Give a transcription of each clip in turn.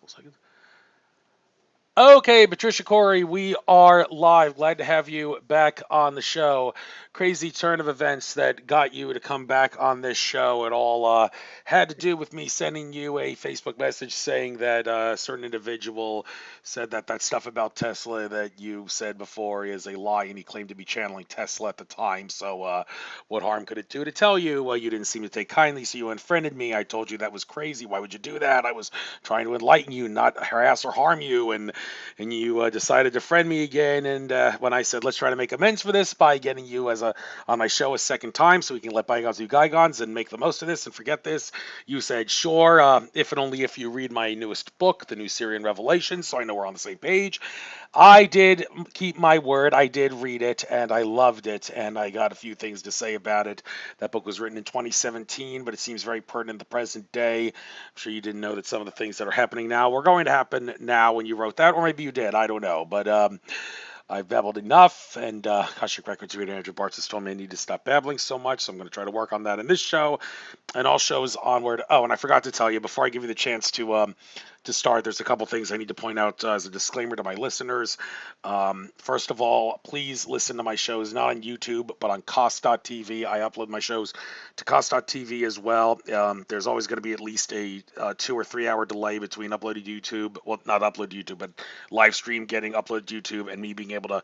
couple seconds. Okay, Patricia, Cori, we are live. Glad to have you back on the show. Crazy turn of events that got you to come back on this show. It all had to do with me sending you a Facebook message saying that a certain individual said that that stuff about Tesla that you said before is a lie, and he claimed to be channeling Tesla at the time. So, what harm could it do to tell you? Well, you didn't seem to take kindly, so you unfriended me. I told you that was crazy. Why would you do that? I was trying to enlighten you, not harass or harm you, and you decided to friend me again. And when I said let's try to make amends for this by getting you as a on my show a second time, so we can let bygones be bygones and make the most of this and forget this, you said sure, if and only if you read my newest book, The New Syrian Revelation, so I know we're on the same page. I did keep my word. I did read it, and I loved it, and I got a few things to say about it. That book was written in 2017, but it seems very pertinent in the present day. I'm sure you didn't know that some of the things that are happening now were going to happen now when you wrote that, or maybe you did. I don't know, but I've babbled enough, and Akashic Records reader Andrew Bartz has told me I need to stop babbling so much, so I'm going to try to work on that in this show and all shows onward. Oh, and I forgot to tell you before I give you the chance to start, there's a couple things I need to point out as a disclaimer to my listeners. First of all, please listen to my shows not on YouTube but on Cost.tv. I upload my shows to Cost.tv as well. There's always going to be at least a 2 or 3 hour delay between uploading to YouTube, well, not upload to YouTube, but live stream getting uploaded to YouTube and me being able to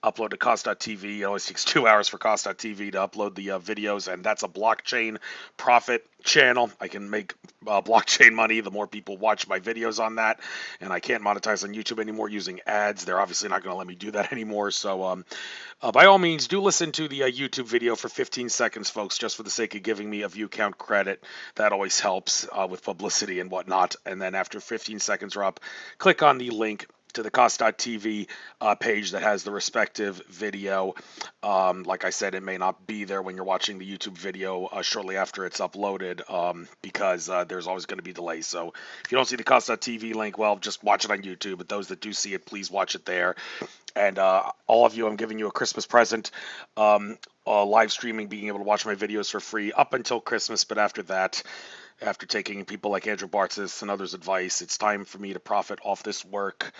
upload to Cost.tv. It always takes 2 hours for Cost.tv to upload the videos, and that's a blockchain profit channel. I can make blockchain money the more people watch my videos on that, and I can't monetize on YouTube anymore using ads. They're obviously not going to let me do that anymore. So by all means, do listen to the YouTube video for 15 seconds, folks, just for the sake of giving me a view count credit. That always helps with publicity and whatnot. And then after 15 seconds are up, click on the link to the Cost.tv page that has the respective video. Like I said, it may not be there when you're watching the YouTube video shortly after it's uploaded because there's always going to be delays. So if you don't see the Cost.tv link, well, just watch it on YouTube. But those that do see it, please watch it there. And all of you, I'm giving you a Christmas present. Live streaming, being able to watch my videos for free up until Christmas. But after that, after taking people like Andrew Bartz's and others' advice, it's time for me to profit off this work.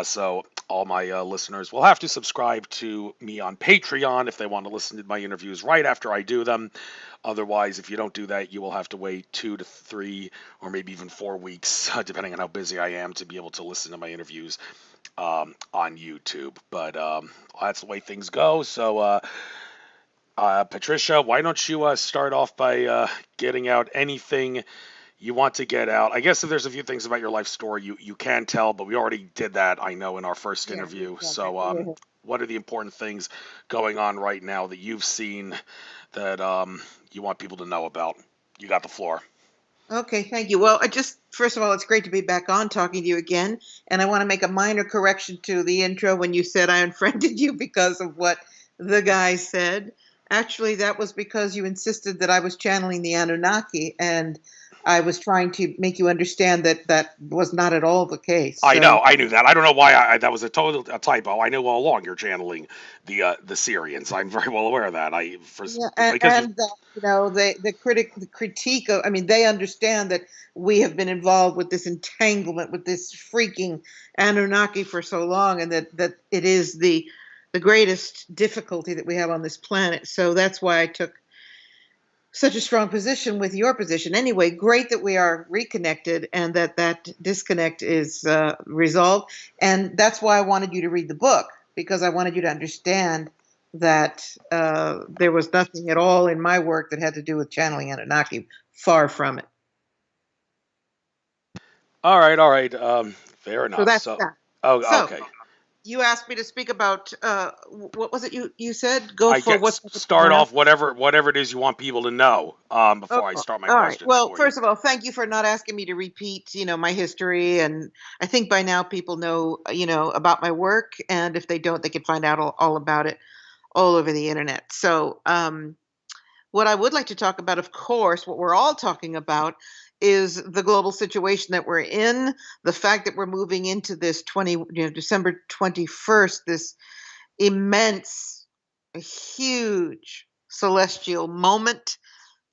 So all my listeners will have to subscribe to me on Patreon if they want to listen to my interviews right after I do them. Otherwise, if you don't do that, you will have to wait 2 to 3 or maybe even 4 weeks, depending on how busy I am, to be able to listen to my interviews on YouTube. But that's the way things go. So Patricia, why don't you start off by getting out anything you want to get out? I guess if there's a few things about your life story you can tell, but we already did that, I know, in our first interview. So what are the important things going on right now that you've seen that you want people to know about? You got the floor. Okay, thank you. Well, first of all, it's great to be back on talking to you again. And I want to make a minor correction to the intro when you said I unfriended you because of what the guy said. Actually, that was because you insisted that I was channeling the Anunnaki, and I was trying to make you understand that that was not at all the case. I know, So, I knew that. I don't know why that was a total typo. I knew all along you're channeling the Syrians. I'm very well aware of that. yeah, Because you and that, the critique of, I mean, they understand that we have been involved with this entanglement with this freaking Anunnaki for so long, and that it is the greatest difficulty that we have on this planet. So that's why I took such a strong position with your position. Anyway, great that we are reconnected and that that disconnect is resolved. And that's why I wanted you to read the book, because I wanted you to understand that there was nothing at all in my work that had to do with channeling Anunnaki. Far from it. all right, all right. Fair So enough. that's So, that. oh, So okay. you asked me to speak about what was it you said? Go I for guess what's start off whatever it is you want people to know Oh, before I start my all right. questions Well, for you. first of all, thank you for not asking me to repeat, my history. And I think by now people know, about my work. And if they don't, they can find out all about it all over the internet. So, what I would like to talk about, of course, what we're all talking about is the global situation that we're in, the fact that we're moving into this December 21st, this immense, huge celestial moment.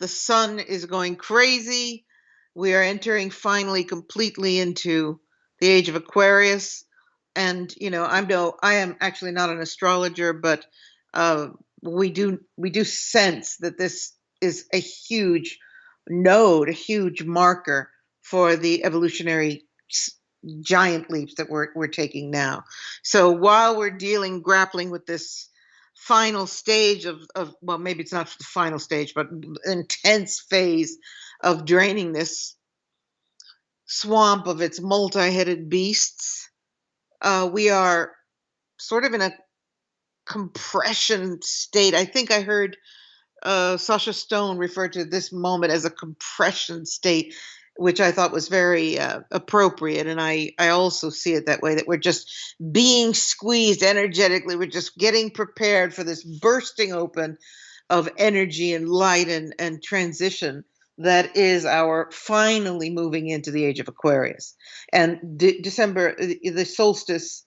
The sun is going crazy. We are entering finally completely into the age of Aquarius. And I am actually not an astrologer, but uh, we do sense that this is a huge node, a huge marker for the evolutionary giant leaps that we're taking now. So while we're grappling with this final stage of well, maybe it's not the final stage, but intense phase of draining this swamp of its multi-headed beasts, we are sort of in a compression state. I think I heard Sasha Stone refer to this moment as a compression state, which I thought was very appropriate. And I also see it that way, that we're just being squeezed energetically. We're just getting prepared for this bursting open of energy and light and transition that is our finally moving into the age of Aquarius. And December, the solstice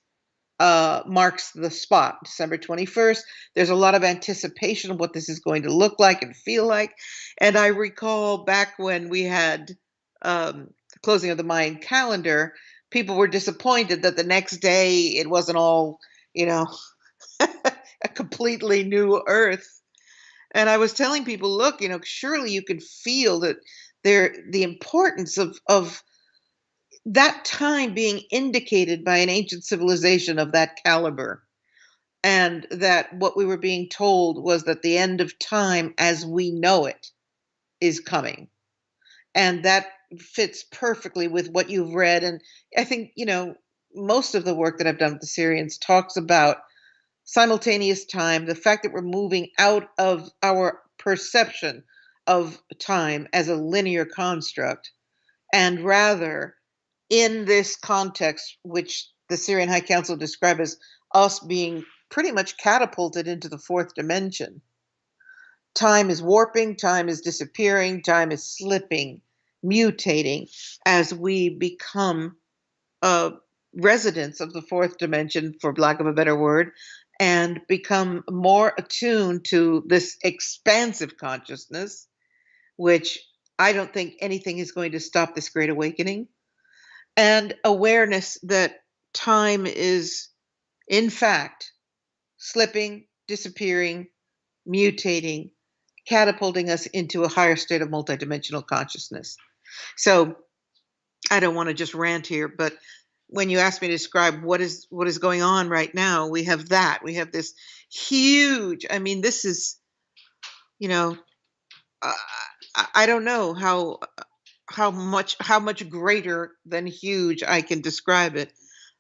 marks the spot, December 21st. There's a lot of anticipation of what this is going to look like and feel like. And I recall back when we had the closing of the Mayan calendar, people were disappointed that the next day it wasn't all, you know, a completely new Earth. And I was telling people, look, surely you can feel that the importance of that time being indicated by an ancient civilization of that caliber, and that what we were being told was that the end of time as we know it is coming. And that fits perfectly with what you've read. And I think, most of the work that I've done with the Syrians talks about simultaneous time, the fact that we're moving out of our perception of time as a linear construct, and rather in this context, which the Syrian High Council described as us being pretty much catapulted into the fourth dimension. Time is warping, time is disappearing, time is slipping, mutating as we become residents of the fourth dimension, for lack of a better word, and become more attuned to this expansive consciousness, which I don't think anything is going to stop this great awakening, and awareness that time is, in fact, slipping, disappearing, mutating, catapulting us into a higher state of multidimensional consciousness. So I don't want to just rant here, but when you ask me to describe what is going on right now, we have that. We have this huge. I mean, this is, you know, uh, I don't know how much greater than huge I can describe it,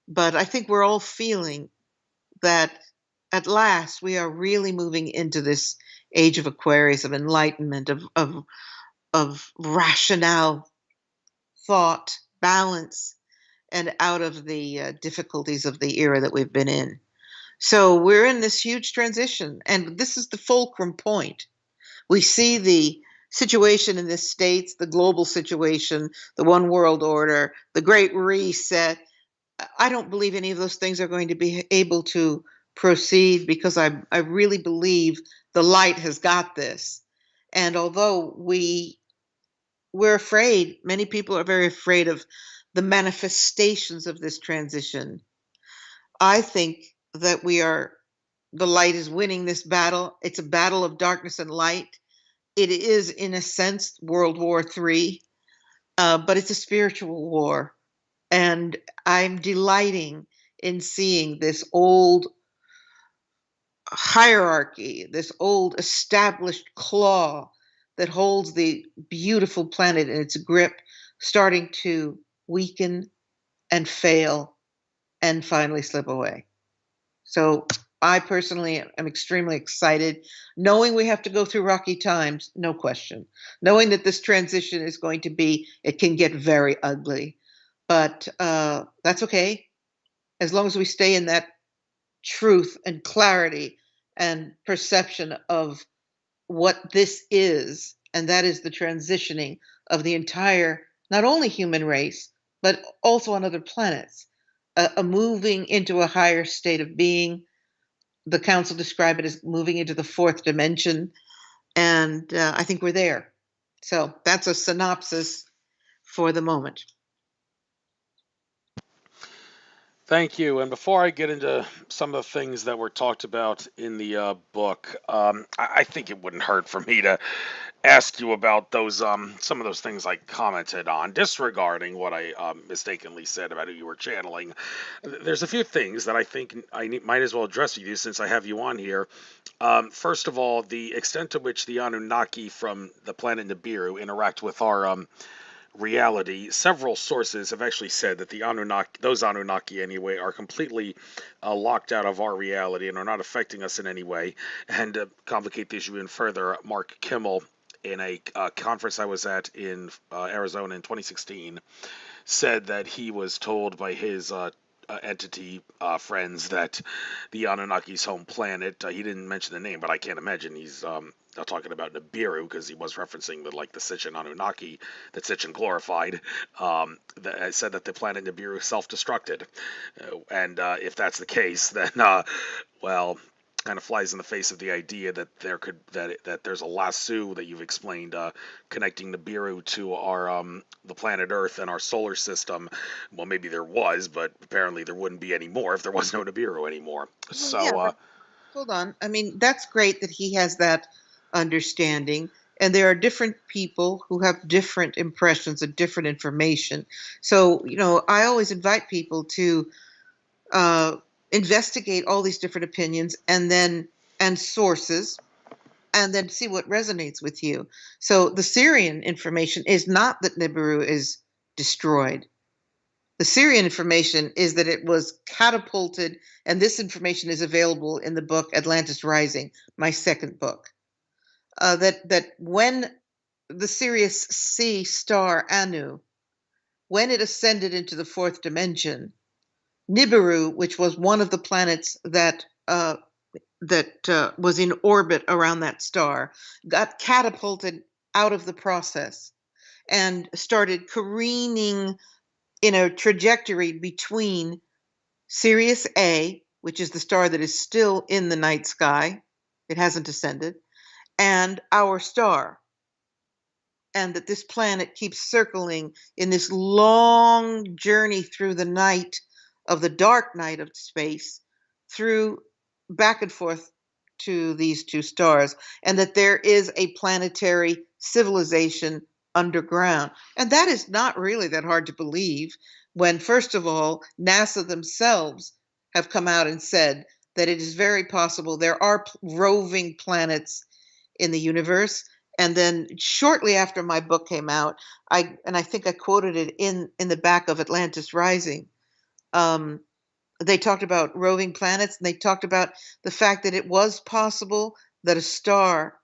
but I think we're all feeling that at last we are really moving into this age of Aquarius, of enlightenment, of rationale, thought, balance, and out of the difficulties of the era that we've been in. So we're in this huge transition, and this is the fulcrum point. We see the situation in the States, the global situation, the one world order, the great reset. I don't believe any of those things are going to be able to proceed, because I really believe the light has got this. And although we're afraid, many people are very afraid of the manifestations of this transition. I think that the light is winning this battle. It's a battle of darkness and light. It is, in a sense, World War III, but it's a spiritual war. And I'm delighting in seeing this old hierarchy, this old established claw that holds the beautiful planet in its grip, starting to weaken and fail and finally slip away. So I personally am extremely excited, knowing we have to go through rocky times, no question. Knowing that this transition is going to it can get very ugly, but that's okay, as long as we stay in that truth and clarity and perception of what this is, and that is the transitioning of the entire, not only human race, but also on other planets, a moving into a higher state of being. The council described it as moving into the fourth dimension, and I think we're there. So that's a synopsis for the moment. Thank you. And before I get into some of the things that were talked about in the book, I think it wouldn't hurt for me to ask you about those some of those things I commented on, disregarding what I mistakenly said about who you were channeling. There's a few things that I think might as well address with you since I have you on here. First of all, the extent to which the Anunnaki from the planet Nibiru interact with our reality. Several sources have actually said that the Anunnaki, those Anunnaki anyway, are completely locked out of our reality and are not affecting us in any way. And to complicate the issue even further, Mark Kimmel, in a conference I was at in Arizona in 2016, said that he was told by his entity friends that the Anunnaki's home planet. He didn't mention the name, but I can't imagine he's talking about Nibiru because he was referencing the Sitchin Anunnaki that Sitchin glorified. That said that the planet Nibiru self-destructed, and if that's the case, then well, kind of flies in the face of the idea that that there's a lasso that you've explained connecting Nibiru to our the planet Earth and our solar system. Well, maybe there was, but apparently there wouldn't be anymore if there was no Nibiru anymore. Well, yeah, but hold on. I mean, that's great that he has that understanding. And there are different people who have different impressions and different information. So, I always invite people to uh, investigate all these different opinions and sources, and then see what resonates with you. So, the Syrian information is not that Nibiru is destroyed. The Syrian information is that it was catapulted, and this information is available in the book Atlantis Rising, my second book. That when the Sirius C star Anu, when it ascended into the fourth dimension, Nibiru, which was one of the planets that was in orbit around that star, got catapulted out of the process and started careening in a trajectory between Sirius A, which is the star that is still in the night sky, it hasn't ascended, and our star. And that this planet keeps circling in this long journey through the night of the dark night of space, through back and forth to these two stars, and that there is a planetary civilization underground. And that is not really that hard to believe when, first of all, NASA themselves have come out and said that it is very possible there are roving planets in the universe. And then shortly after my book came out, I think I quoted it in the back of Atlantis Rising. Um, they talked about roving planets, and they talked about the fact that it was possible that a star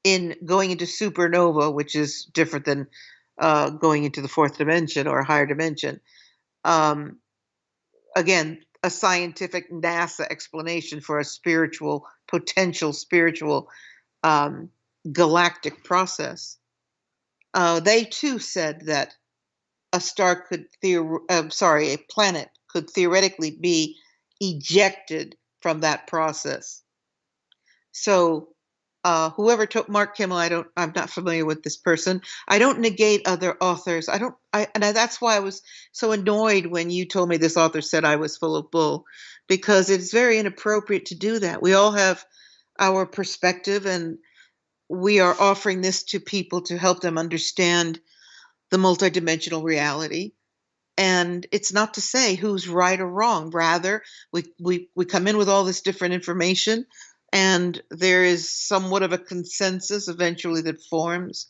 in going into supernova, which is different than going into the fourth dimension or a higher dimension. Um, Again, a scientific NASA explanation for a potential spiritual um, galactic process. They too said that a planet could theoretically be ejected from that process. So, whoever took Mark Kimmel, I'm not familiar with this person. I don't negate other authors. That's why I was so annoyed when you told me this author said I was full of bull, because it's very inappropriate to do that. We all have our perspective, and we are offering this to people to help them understand the multidimensional reality. And it's not to say who's right or wrong. Rather, we come in with all this different information, and there is somewhat of a consensus eventually that forms.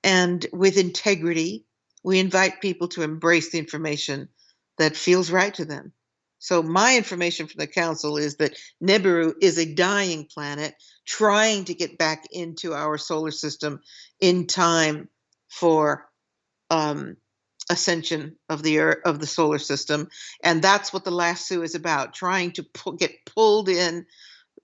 And with integrity, we invite people to embrace the information that feels right to them. So, my information from the council is that Nibiru is a dying planet trying to get back into our solar system in time for ascension of the Earth, of the solar system, and that's what the lasso is about: trying to get pulled in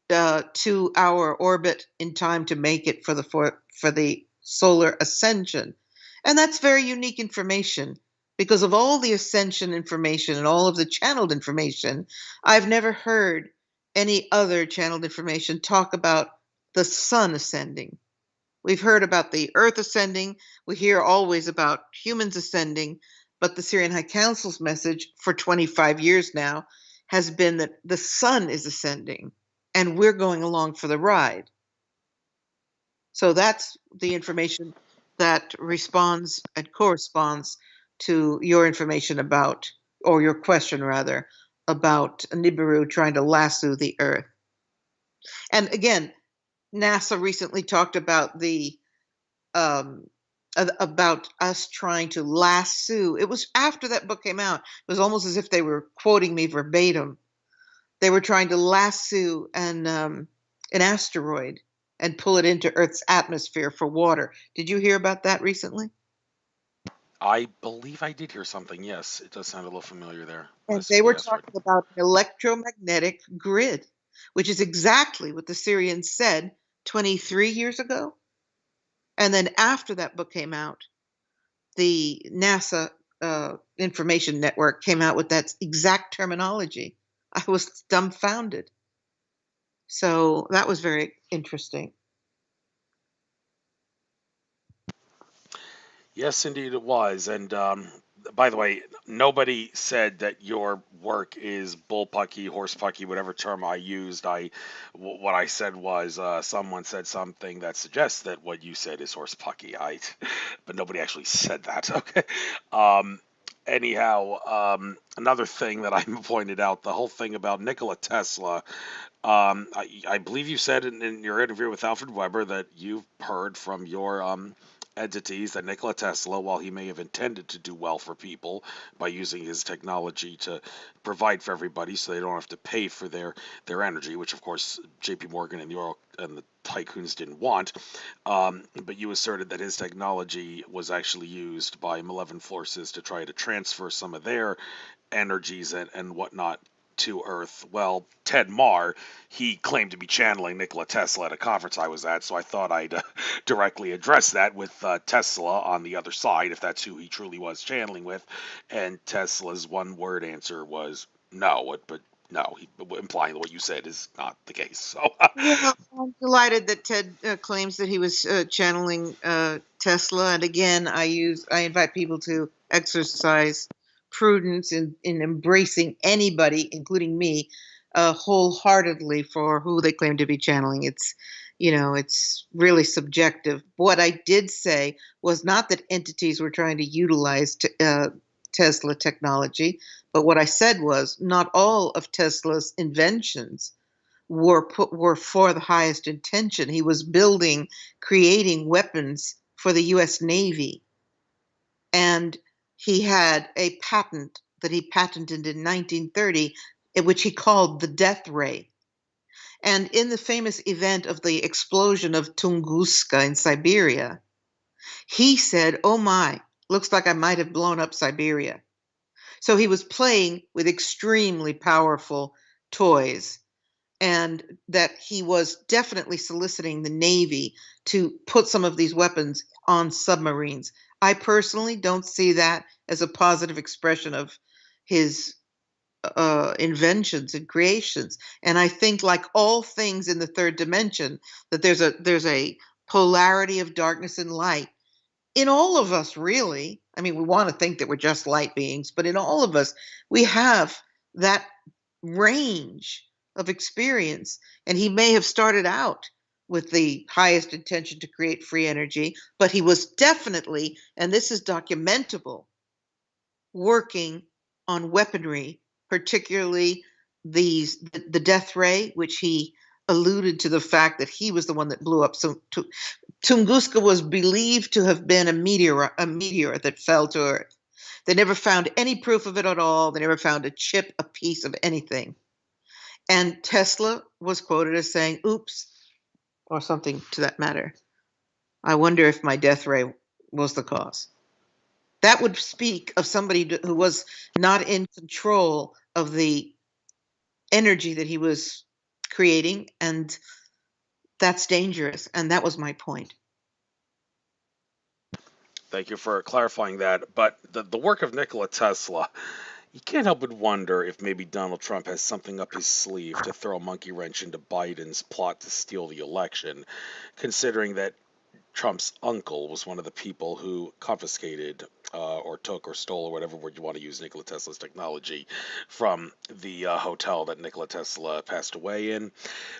to our orbit in time to make it for the solar ascension. And that's very unique information, because of all the ascension information and all of the channeled information, I've never heard any other channeled information talk about the sun ascending. We've heard about the earth ascending. We hear always about humans ascending, But the Syrian High Council's message for 25 years now has been that the sun is ascending and we're going along for the ride. So that's the information that responds and corresponds to your information about, or your question rather, about Nibiru trying to lasso the Earth. And again, NASA recently talked about the about us trying to lasso. It was after that book came out. It was almost as if they were quoting me verbatim. They were trying to lasso an asteroid and pull it into Earth's atmosphere for water. Did you hear about that recently? I believe I did hear something. Yes, it does sound a little familiar there. And they Lasso were the asteroid. talking about an electromagnetic grid, which is exactly what the Syrians said 23 years ago. And then after that book came out, the NASA information network came out with that exact terminology. I was dumbfounded. So that was very interesting. Yes, indeed it was. And by the way, nobody said that your work is bullpucky, horsepucky, whatever term I used. What I said was someone said something that suggests that what you said is horsepucky. But nobody actually said that. Okay. Um, anyhow, another thing that I pointed out, the whole thing about Nikola Tesla. I believe you said in your interview with Alfred Weber that you've heard from your entities that Nikola Tesla, while he may have intended to do well for people by using his technology to provide for everybody so they don't have to pay for their energy, which of course J.P. Morgan and the oil and the tycoons didn't want, but you asserted that his technology was actually used by malevolent forces to try to transfer some of their energies and whatnot to Earth. Well, Ted Marr, he claimed to be channeling Nikola Tesla at a conference I was at, so I thought I'd directly address that with Tesla on the other side, if that's who he truly was channeling with. And Tesla's one word answer was no, but no, implying that what you said is not the case. So, Well, I'm delighted that Ted claims that he was channeling Tesla. And again, I invite people to exercise prudence in embracing anybody, including me, wholeheartedly for who they claim to be channeling. It's really subjective. What I did say was not that entities were trying to utilize Tesla technology, but what I said was not all of Tesla's inventions were for the highest intention. He was creating weapons for the U.S. Navy, and he had a patent that he patented in 1930, which he called the death ray. And in the famous event of the explosion of Tunguska in Siberia, he said, "Oh my, looks like I might have blown up Siberia." So he was playing with extremely powerful toys, and that he was definitely soliciting the Navy to put some of these weapons on submarines. I personally don't see that as a positive expression of his inventions and creations. And I think, like all things in the third dimension, that there's a polarity of darkness and light in all of us, really. I mean, we want to think that we're just light beings, but in all of us, we have that range of experience. And he may have started out with the highest intention to create free energy, but he was definitely, and this is documentable, working on weaponry, particularly the death ray, which he alluded to the fact that he was the one that blew up. So Tunguska was believed to have been a meteor that fell to Earth. They never found any proof of it at all. They never found a chip, a piece of anything. And Tesla was quoted as saying, "Oops," or something to that matter. "I wonder if my death ray was the cause." That would speak of somebody who was not in control of the energy that he was creating, and that's dangerous. And that was my point. thank you for clarifying that. But the work of Nikola Tesla, you can't help but wonder if maybe Donald Trump has something up his sleeve to throw a monkey wrench into Biden's plot to steal the election, considering that Trump's uncle was one of the people who confiscated or took or stole or whatever word you want to use Nikola Tesla's technology from the hotel that Nikola Tesla passed away in,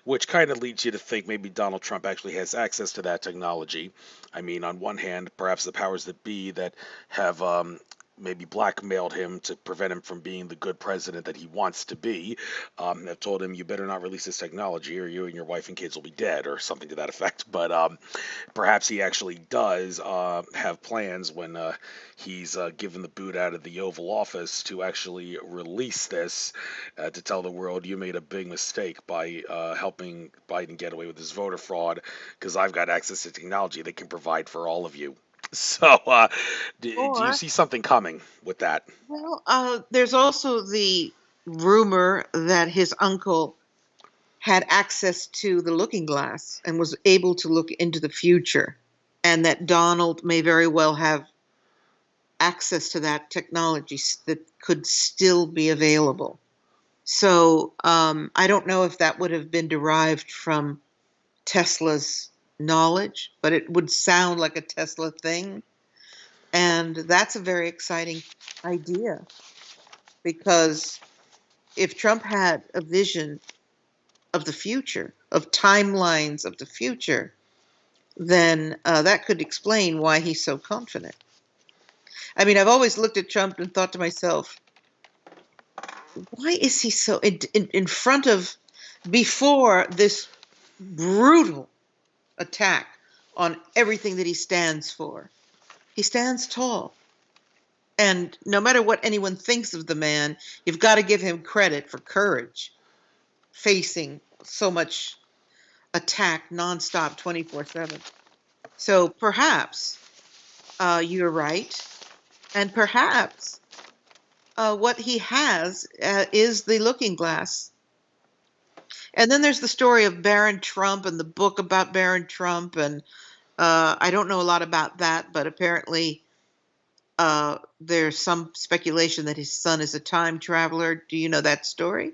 which kind of leads you to think maybe Donald Trump actually has access to that technology. I mean, on one hand, perhaps the powers that be that have maybe blackmailed him to prevent him from being the good president that he wants to be, have told him, you better not release this technology or you and your wife and kids will be dead, or something to that effect. But perhaps he actually does have plans when he's given the boot out of the Oval Office to actually release this, to tell the world, you made a big mistake by helping Biden get away with his voter fraud, because I've got access to technology that can provide for all of you. So, do you Or, see something coming with that? well, there's also the rumor that his uncle had access to the looking glass and was able to look into the future, and that Donald may very well have access to that technology that could still be available. So I don't know if that would have been derived from Tesla's knowledge, but it would sound like a Tesla thing. And that's a very exciting idea because if Trump had a vision of the future, of timelines of the future, then that could explain why he's so confident. I mean, I've always looked at Trump and thought to myself, why is he so in front of, before this brutal attack on everything that he stands for? He stands tall. And no matter what anyone thinks of the man, you've got to give him credit for courage, facing so much attack nonstop, 24/7. So perhaps you're right. And perhaps what he has is the looking glass. And then there's the story of Baron Trump and the book about Baron Trump. And I don't know a lot about that, but apparently there's some speculation that his son is a time traveler. Do you know that story?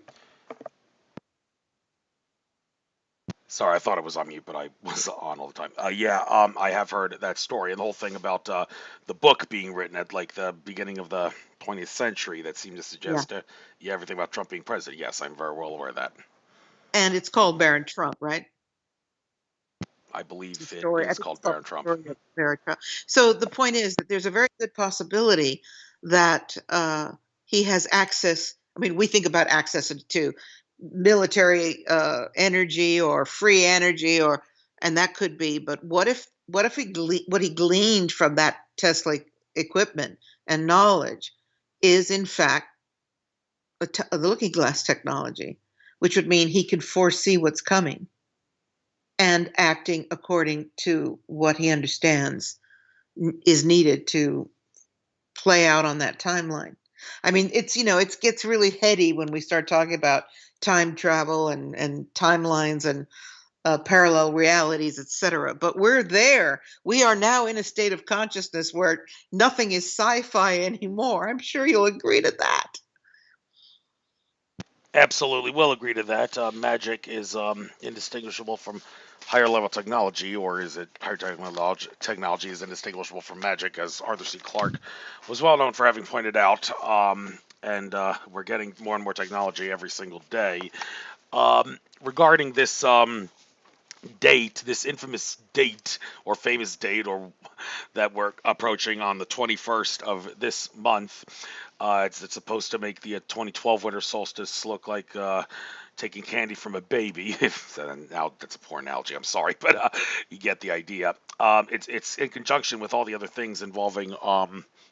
Sorry, I thought I was on mute, but I was on all the time. Yeah, I have heard that story and the whole thing about the book being written at like the beginning of the 20th century that seemed to Yeah. suggest, yeah, everything about Trump being president. Yes, I'm very well aware of that. And it's called Baron Trump, right? I The believe it story. I is think it's called called Baron the Trump. story of Baron Trump. So the point is that there's a very good possibility that he has access. I mean, we think about access to military energy or free energy, or and that could be. But what if what he gleaned from that Tesla equipment and knowledge is in fact the looking glass technology, which would mean he could foresee what's coming and acting according to what he understands is needed to play out on that timeline. I mean, it gets really heady when we start talking about time travel and timelines and parallel realities, etc. But we're there. We are now in a state of consciousness where nothing is sci-fi anymore. I'm sure you'll agree to that. Absolutely, we'll agree to that. Magic is indistinguishable from higher level technology, or is it higher technology? Technology is indistinguishable from magic, as Arthur C. Clarke was well known for having pointed out. And we're getting more and more technology every single day. Regarding this date, this infamous date or famous date, or that we're approaching on the 21st of this month. It's supposed to make the 2012 winter solstice look like taking candy from a baby. Now that's a poor analogy. I'm sorry, but you get the idea. It's in conjunction with all the other things involving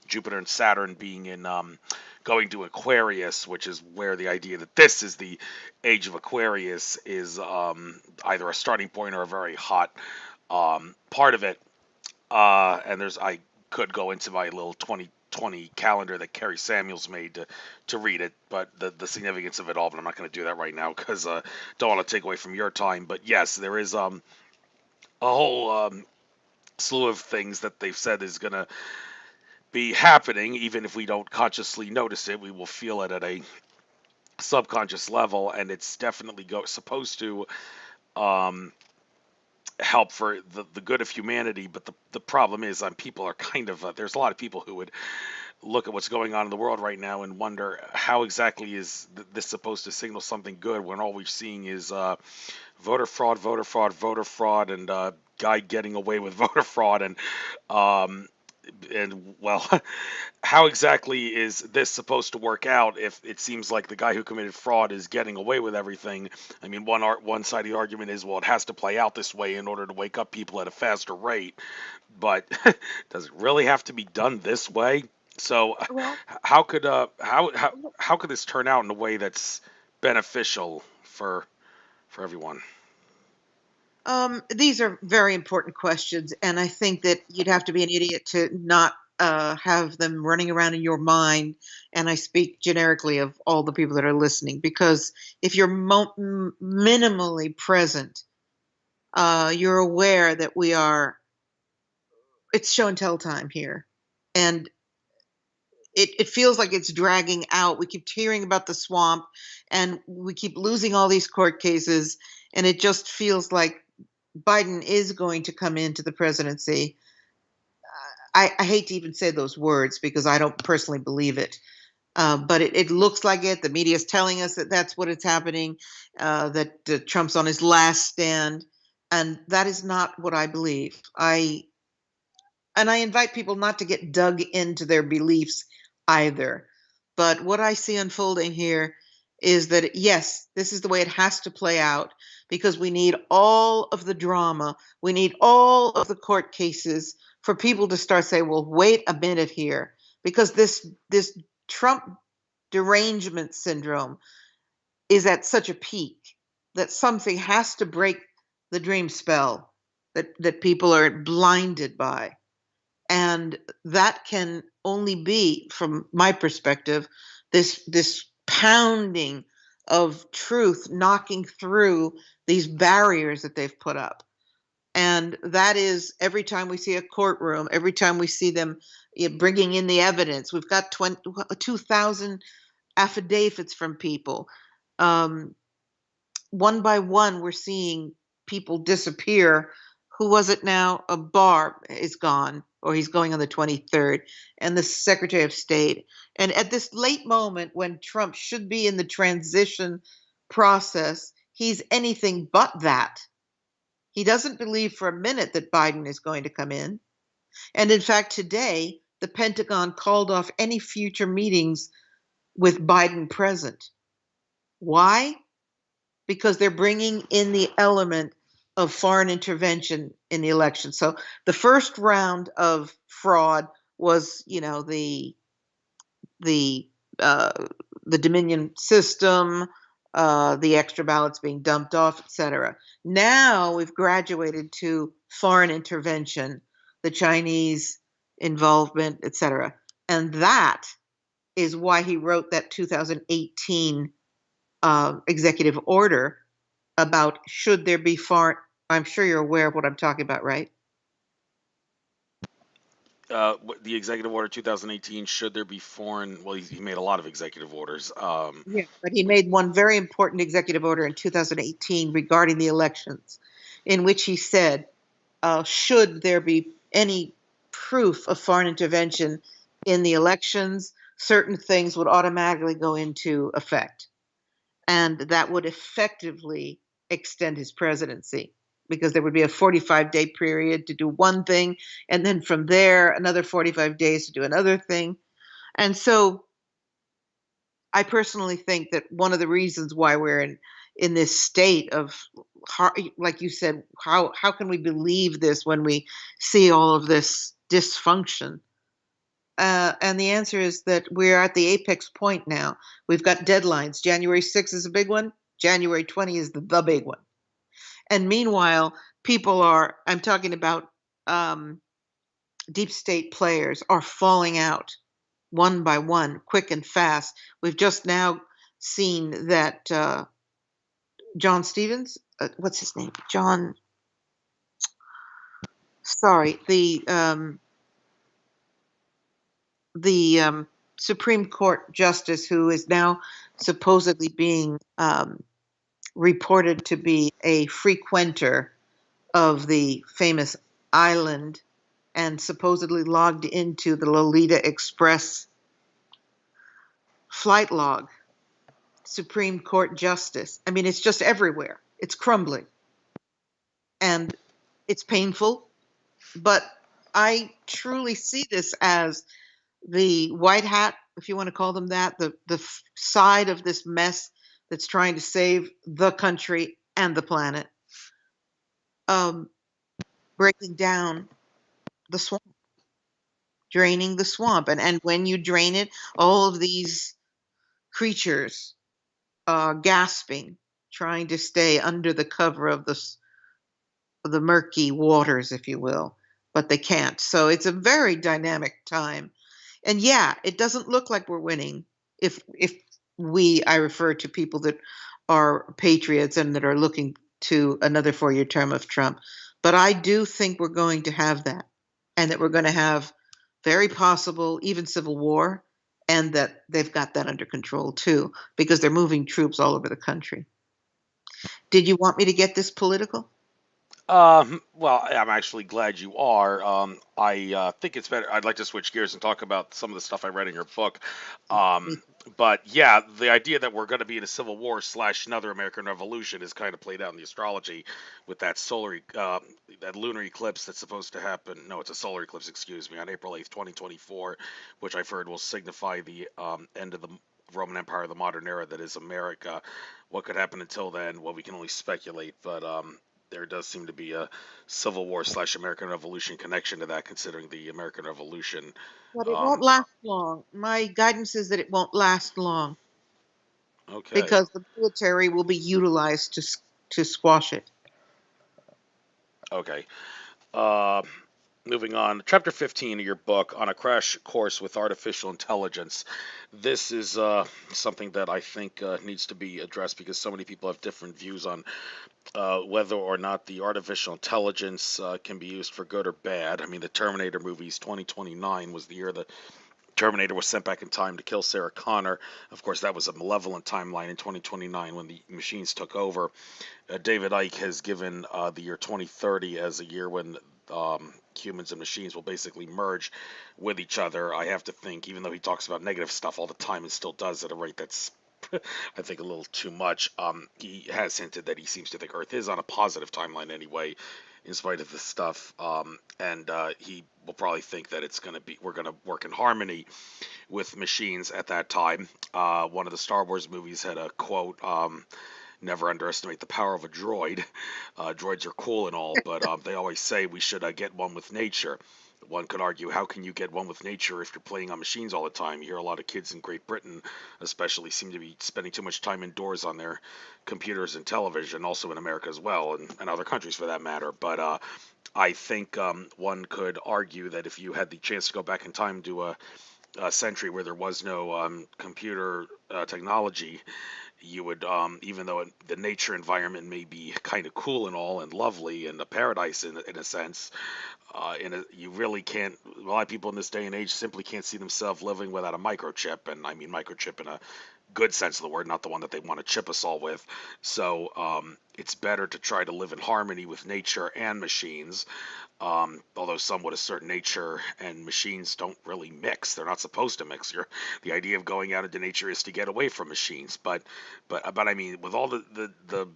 Jupiter and Saturn being in going to Aquarius, which is where the idea that this is the age of Aquarius is either a starting point or a very hot part of it. And I could go into my little 2020 calendar that Kerry Samuels made to read it, but the significance of it all. But I'm not going to do that right now because don't want to take away from your time. But yes, there is a whole slew of things that they've said is going to be happening, even if we don't consciously notice it. We will feel it at a subconscious level, and it's definitely supposed to um, help for the good of humanity. But the problem is, people are kind of there's a lot of people who would look at what's going on in the world right now and wonder how exactly is this supposed to signal something good when all we're seeing is voter fraud, voter fraud, voter fraud, and guy getting away with voter fraud, um, and well, how exactly is this supposed to work out if it seems like the guy who committed fraud is getting away with everything? I mean, one side of the argument is, well, it has to play out this way in order to wake up people at a faster rate, but does it really have to be done this way? So, Well, how could how could this turn out in a way that's beneficial for everyone? these are very important questions, and I think that you'd have to be an idiot to not have them running around in your mind. And I speak generically of all the people that are listening, because if you're minimally present, you're aware that it's show and tell time here. And it feels like it's dragging out. We keep hearing about the swamp, and we keep losing all these court cases, and it just feels like Biden is going to come into the presidency. I hate to even say those words because I don't personally believe it. But it looks like it. The media is telling us that that's what it's happening, that Trump's on his last stand. And that is not what I believe. And I invite people not to get dug into their beliefs either. But what I see unfolding here is that, yes, this is the way it has to play out, because we need all of the drama. We need all of the court cases for people to start saying, well, wait a minute here, because this Trump derangement syndrome is at such a peak that something has to break the dream spell that people are blinded by. And that can only be, from my perspective, this pounding of truth knocking through these barriers that they've put up. And that is every time we see a courtroom, every time we see them bringing in the evidence. We've got 2,000 affidavits from people. Um, One by one, we're seeing people disappear. Who was it now? A Barr is gone, or he's going on the 23rd, and the Secretary of State. And at this late moment when Trump should be in the transition process, he's anything but that. He doesn't believe for a minute that Biden is going to come in. And in fact, today, the Pentagon called off any future meetings with Biden present. Why? Because they're bringing in the element of foreign intervention in the election. So the first round of fraud was, the uh, the Dominion system, the extra ballots being dumped off, etc. Now we've graduated to foreign intervention, the Chinese involvement, etc. And that is why he wrote that 2018 executive order about should there be foreign. I'm sure you're aware of what I'm talking about, right? The executive order 2018, should there be foreign, well, he made a lot of executive orders. Yeah. But he made one very important executive order in 2018 regarding the elections, in which he said, should there be any proof of foreign intervention in the elections, certain things would automatically go into effect. And that would effectively extend his presidency, because there would be a 45-day period to do one thing, and then from there, another 45 days to do another thing. And so I personally think that one of the reasons why we're in this state of, like you said, how can we believe this when we see all of this dysfunction? And the answer is that we're at the apex point now. We've got deadlines. January 6th is a big one. January 20 is the big one. And meanwhile, I'm talking about deep state players, are falling out one by one, quick and fast. We've just now seen that John Stevens, what's his name? Sorry, the Supreme Court justice who is now supposedly being reported to be a frequenter of the famous island and supposedly logged into the Lolita Express flight log. Supreme Court justice. I mean, it's just everywhere. It's crumbling and it's painful, but I truly see this as the white hat, if you want to call them that, the side of this mess that's trying to save the country and the planet, um, breaking down the swamp, draining the swamp, and when you drain it, all of these creatures gasping, trying to stay under the cover of the murky waters, if you will, but they can't. So it's a very dynamic time. And yeah, it doesn't look like we're winning if we, I refer to people that are patriots and that are looking to another 4-year term of Trump. But I do think we're going to have that, and that we're going to have very possible even civil war, and that they've got that under control too, because they're moving troops all over the country. Did you want me to get this political? Well, I'm actually glad you are. I think it's better. I'd like to switch gears and talk about some of the stuff I read in your book. Um, but yeah, the idea that we're going to be in a civil war slash another American Revolution is kind of played out in the astrology with that that lunar eclipse that's supposed to happen. No, it's a solar eclipse, excuse me, on April 8th, 2024, which I've heard will signify the end of the Roman Empire, the modern era that is America. What could happen until then? Well, we can only speculate, but there does seem to be a Civil War slash American Revolution connection to that, considering the American Revolution. But it won't Um, last long. My guidance is that it won't last long okay. because the military will be utilized to squash it. Okay. Uh, Moving on, chapter 15 of your book, On a Crash Course with Artificial Intelligence. This is something that I think needs to be addressed because so many people have different views on whether or not the artificial intelligence can be used for good or bad. I mean, the Terminator movies, 2029 was the year the Terminator was sent back in time to kill Sarah Connor. Of course, that was a malevolent timeline in 2029 when the machines took over. David Icke has given the year 2030 as a year when humans and machines will basically merge with each other. I have to think, even though he talks about negative stuff all the time and still does at a rate that's I think a little too much. He has hinted that he seems to think Earth is on a positive timeline anyway, in spite of this stuff. And he will probably think that we're gonna work in harmony with machines at that time. One of the Star Wars movies had a quote. Never underestimate the power of a droid. Droids are cool and all, but they always say we should get one with nature. One could argue, how can you get one with nature if you're playing on machines all the time? You hear a lot of kids in Great Britain, especially, seem to be spending too much time indoors on their computers and television, also in America as well, and other countries for that matter. But I think one could argue that if you had the chance to go back in time to a century where there was no computer technology, you would, even though the nature environment may be kind of cool and all and lovely and a paradise in a sense, you really can't. A lot of people in this day and age simply can't see themselves living without a microchip, and I mean microchip in a good sense of the word, not the one that they want to chip us all with. So it's better to try to live in harmony with nature and machines. Although some would assert nature and machines don't really mix. They're not supposed to mix. The idea of going out into nature is to get away from machines. But I mean, with all the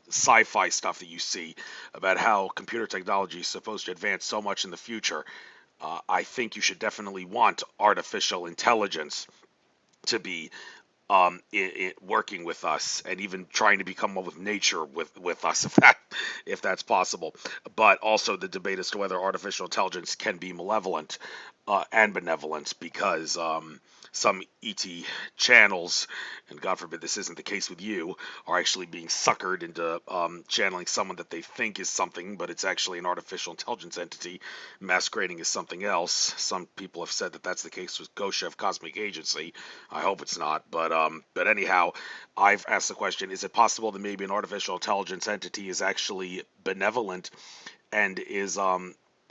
sci-fi stuff that you see about how computer technology is supposed to advance so much in the future, I think you should definitely want artificial intelligence to be working with us and even trying to become one with nature with us if that's possible. But also the debate as to whether artificial intelligence can be malevolent and benevolent, because some ET channels, and God forbid this isn't the case with you, are actually being suckered into channeling someone that they think is something, but it's actually an artificial intelligence entity masquerading as something else. Some people have said that that's the case with Goshev Cosmic Agency. I hope it's not, but anyhow, I've asked the question: is it possible that maybe an artificial intelligence entity is actually benevolent and is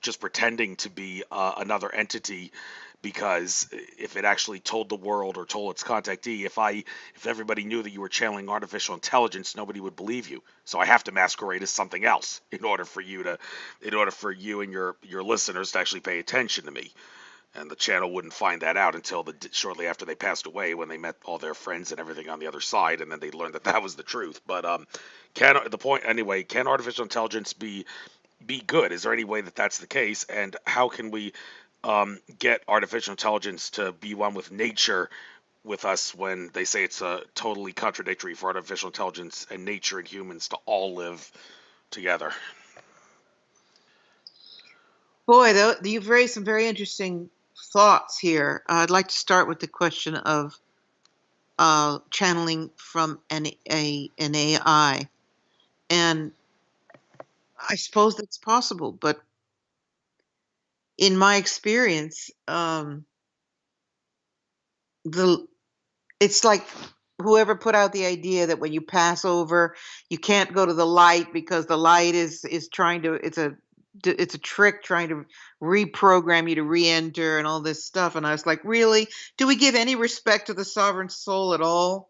just pretending to be another entity because if it actually told the world or told its contactee, if everybody knew that you were channeling artificial intelligence, nobody would believe you. So I have to masquerade as something else in order for you and your listeners to actually pay attention to me. And the channel wouldn't find that out until shortly after they passed away, when they met all their friends and everything on the other side, and then they learned that that was the truth. But can artificial intelligence be good? Is there any way that that's the case? And how can we get artificial intelligence to be one with nature with us, when they say it's totally contradictory for artificial intelligence and nature and humans to all live together? Boy, though, you've raised some very interesting thoughts here. I'd like to start with the question of channeling from an AI, and I suppose that's possible. But in my experience, the it's like whoever put out the idea that when you pass over, you can't go to the light because the light is trying to it's a trick trying to reprogram you to re-enter and all this stuff. And I was like, really? Do we give any respect to the sovereign soul at all?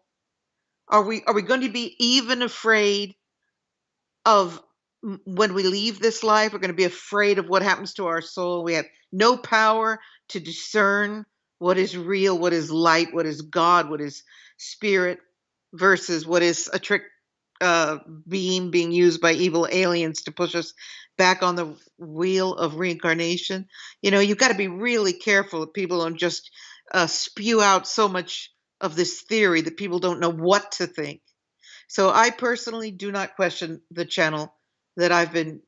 Are we going to be even afraid of when we leave this life? We're going to be afraid of what happens to our soul. We have no power to discern what is real, what is light, what is God, what is spirit, versus what is a trick uh, beam being used by evil aliens to push us back on the wheel of reincarnation. You've got to be really careful that people don't just spew out so much of this theory that people don't know what to think. So I personally do not question the channel that I've been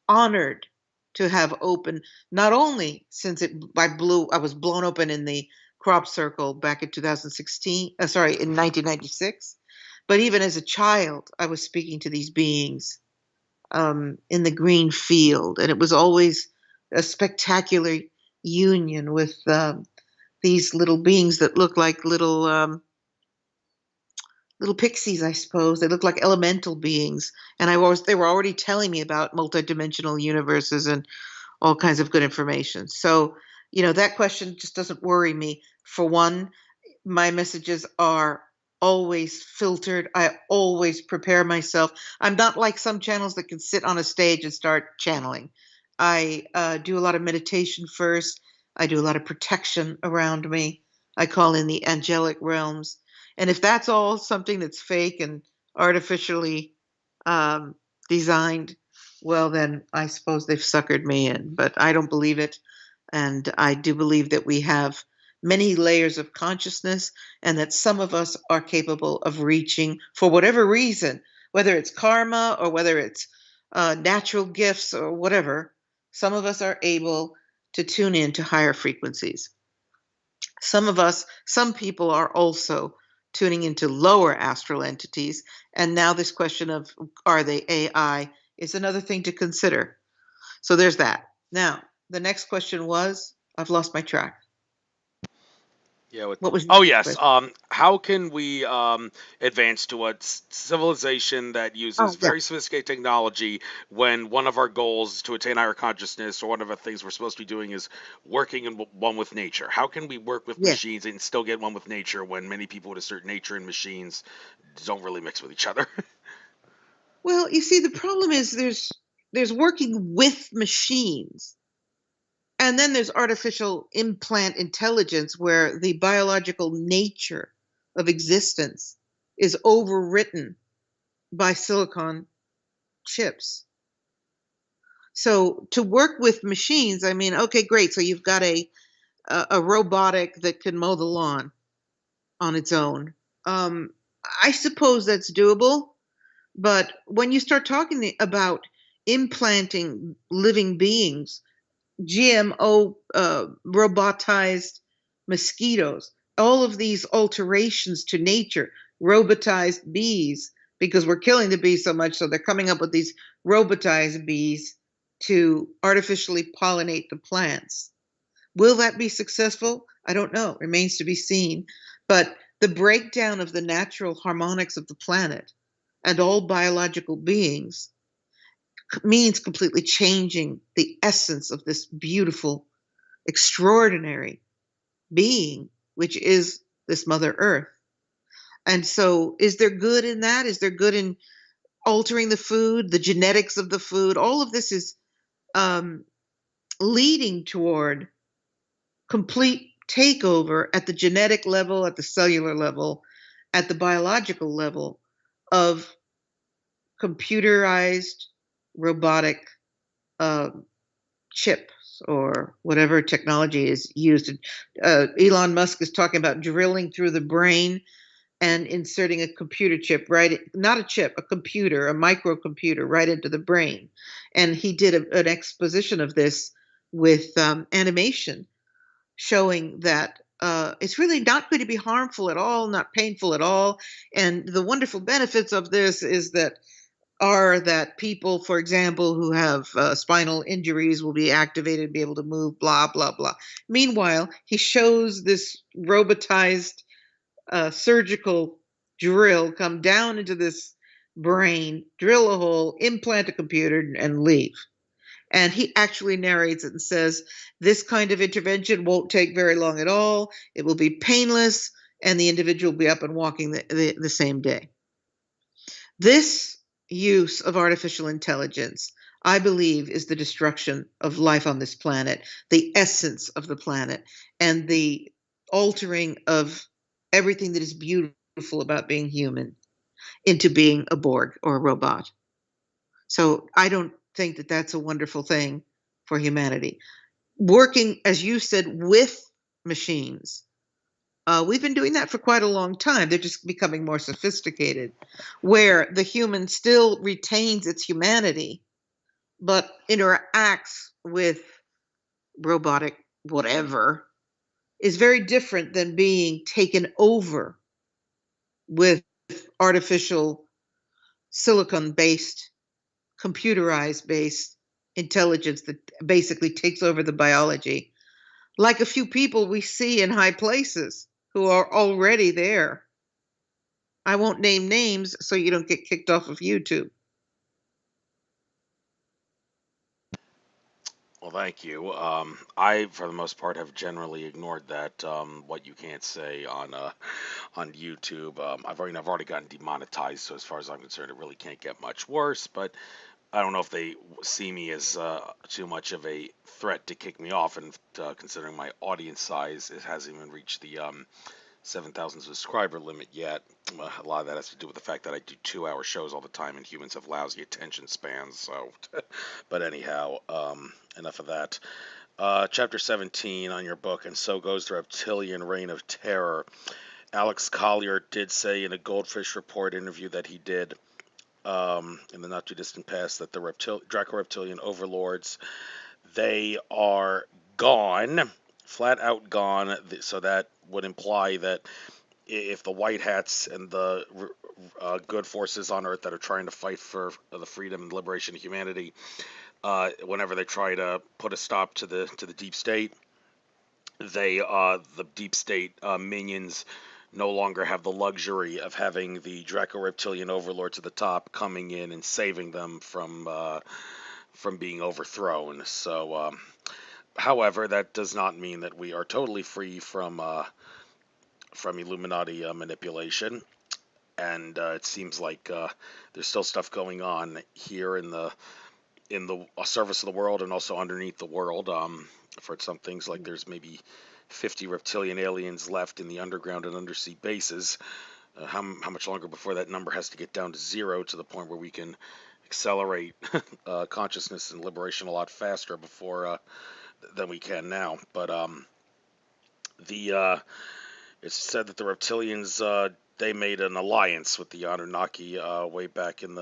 honored to have open, not only since I was blown open in the crop circle back in 2016, sorry, in 1996, but even as a child, I was speaking to these beings in the green field, and it was always a spectacular union with these little beings that look like little pixies, I suppose. They look like elemental beings. And they were already telling me about multidimensional universes and all kinds of good information. So, that question just doesn't worry me. For one, my messages are always filtered. I always prepare myself. I'm not like some channels that can sit on a stage and start channeling. I do a lot of meditation first. I do a lot of protection around me. I call in the angelic realms. And if that's all something that's fake and artificially um, designed, well, then I suppose they've suckered me in. But I don't believe it. And I do believe that we have many layers of consciousness, and that some of us are capable of reaching for whatever reason, whether it's karma or whether it's natural gifts or whatever. Some of us are able to tune in to higher frequencies. Some people are also tuning into lower astral entities. And now, this question of are they AI is another thing to consider. So there's that. Now, the next question was, I've lost my track. Yeah. What was the Oh next yes. question? How can we advance to a civilization that uses Oh, yeah. very sophisticated technology, when one of our goals is to attain higher consciousness, or one of the things we're supposed to be doing is working in one with nature? How can we work with Yeah. machines and still get one with nature, when many people with a certain nature and machines don't really mix with each other? Well, you see, the problem is there's working with machines, and then there's artificial implant intelligence where the biological nature of existence is overwritten by silicon chips. So to work with machines, I mean, okay, great. So you've got a robotic that can mow the lawn on its own. Um, I suppose that's doable. But when you start talking about implanting living beings, GMO robotized mosquitoes, all of these alterations to nature, robotized bees, because we're killing the bees so much, so they're coming up with these robotized bees to artificially pollinate the plants. Will that be successful? I don't know. Remains to be seen. But the breakdown of the natural harmonics of the planet and all biological beings means completely changing the essence of this beautiful extraordinary being, which is this Mother Earth. And so, is there good in that? Is there good in altering the food, the genetics of the food? All of this is um, leading toward complete takeover at the genetic level, at the cellular level, at the biological level of computerized robotic uh, chips or whatever technology is used. Elon Musk is talking about drilling through the brain and inserting a computer chip right, not a chip, a computer, a microcomputer right into the brain. And he did an exposition of this with animation showing that it's really not going to be harmful at all, not painful at all. And the wonderful benefits of this is that are that people, for example, who have spinal injuries will be activated, be able to move, blah, blah, blah. Meanwhile, he shows this robotized surgical drill come down into this brain, drill a hole, implant a computer, and leave. And he actually narrates it and says, this kind of intervention won't take very long at all. It will be painless, and the individual will be up and walking the same day. This use of artificial intelligence, I believe, is the destruction of life on this planet, the essence of the planet, and the altering of everything that is beautiful about being human into being a Borg or a robot. So I don't think that that's a wonderful thing for humanity. Working, as you said, with machines. We've been doing that for quite a long time. They're just becoming more sophisticated, where the human still retains its humanity, but interacts with robotic whatever is very different than being taken over with artificial silicon based, computerized based intelligence that basically takes over the biology. Like a few people we see in high places who are already there. I won't name names so you don't get kicked off of YouTube. Well, thank you. I, for the most part, have generally ignored that. What you can't say on YouTube. I've already gotten demonetized, so as far as I'm concerned, it really can't get much worse. But I don't know if they see me as too much of a threat to kick me off, and considering my audience size, it hasn't even reached the 7,000 subscriber limit yet. A lot of that has to do with the fact that I do 2-hour shows all the time, and humans have lousy attention spans. So, but anyhow, enough of that. Chapter 17 on your book, and so goes the reptilian reign of terror. Alex Collier did say in a Goldfish Report interview that he did in the not too distant past that the Draco reptilian overlords, they are gone, flat out gone. So that would imply that if the white hats and the good forces on Earth that are trying to fight for the freedom and liberation of humanity, whenever they try to put a stop to the deep state, the deep state minions no longer have the luxury of having the Draco reptilian overlords at the top coming in and saving them from being overthrown. So, however, that does not mean that we are totally free from Illuminati manipulation. And it seems like there's still stuff going on here in the surface of the world and also underneath the world. For some things, like there's maybe 50 reptilian aliens left in the underground and undersea bases. How much longer before that number has to get down to zero, to the point where we can accelerate consciousness and liberation a lot faster before than we can now? But the it's said that the reptilians they made an alliance with the Anunnaki way back in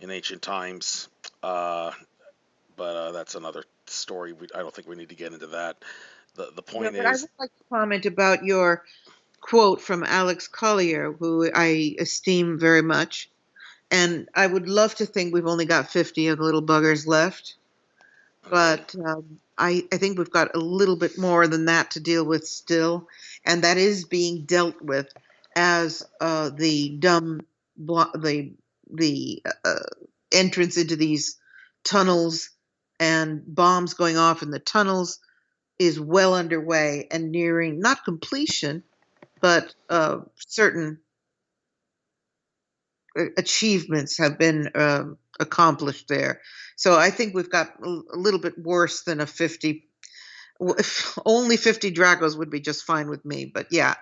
ancient times. But that's another story. I don't think we need to get into that. The Yeah, point but I would is, like to comment about your quote from Alex Collier, who I esteem very much. And I would love to think we've only got 50 of the little buggers left. okay, But I think we've got a little bit more than that to deal with still. And that is being dealt with as the the entrance into these tunnels and bombs going off in the tunnels is well underway and nearing not completion, but certain achievements have been accomplished there. So I think we've got a little bit worse than a 50. If only 50 Dragos would be just fine with me. But yeah,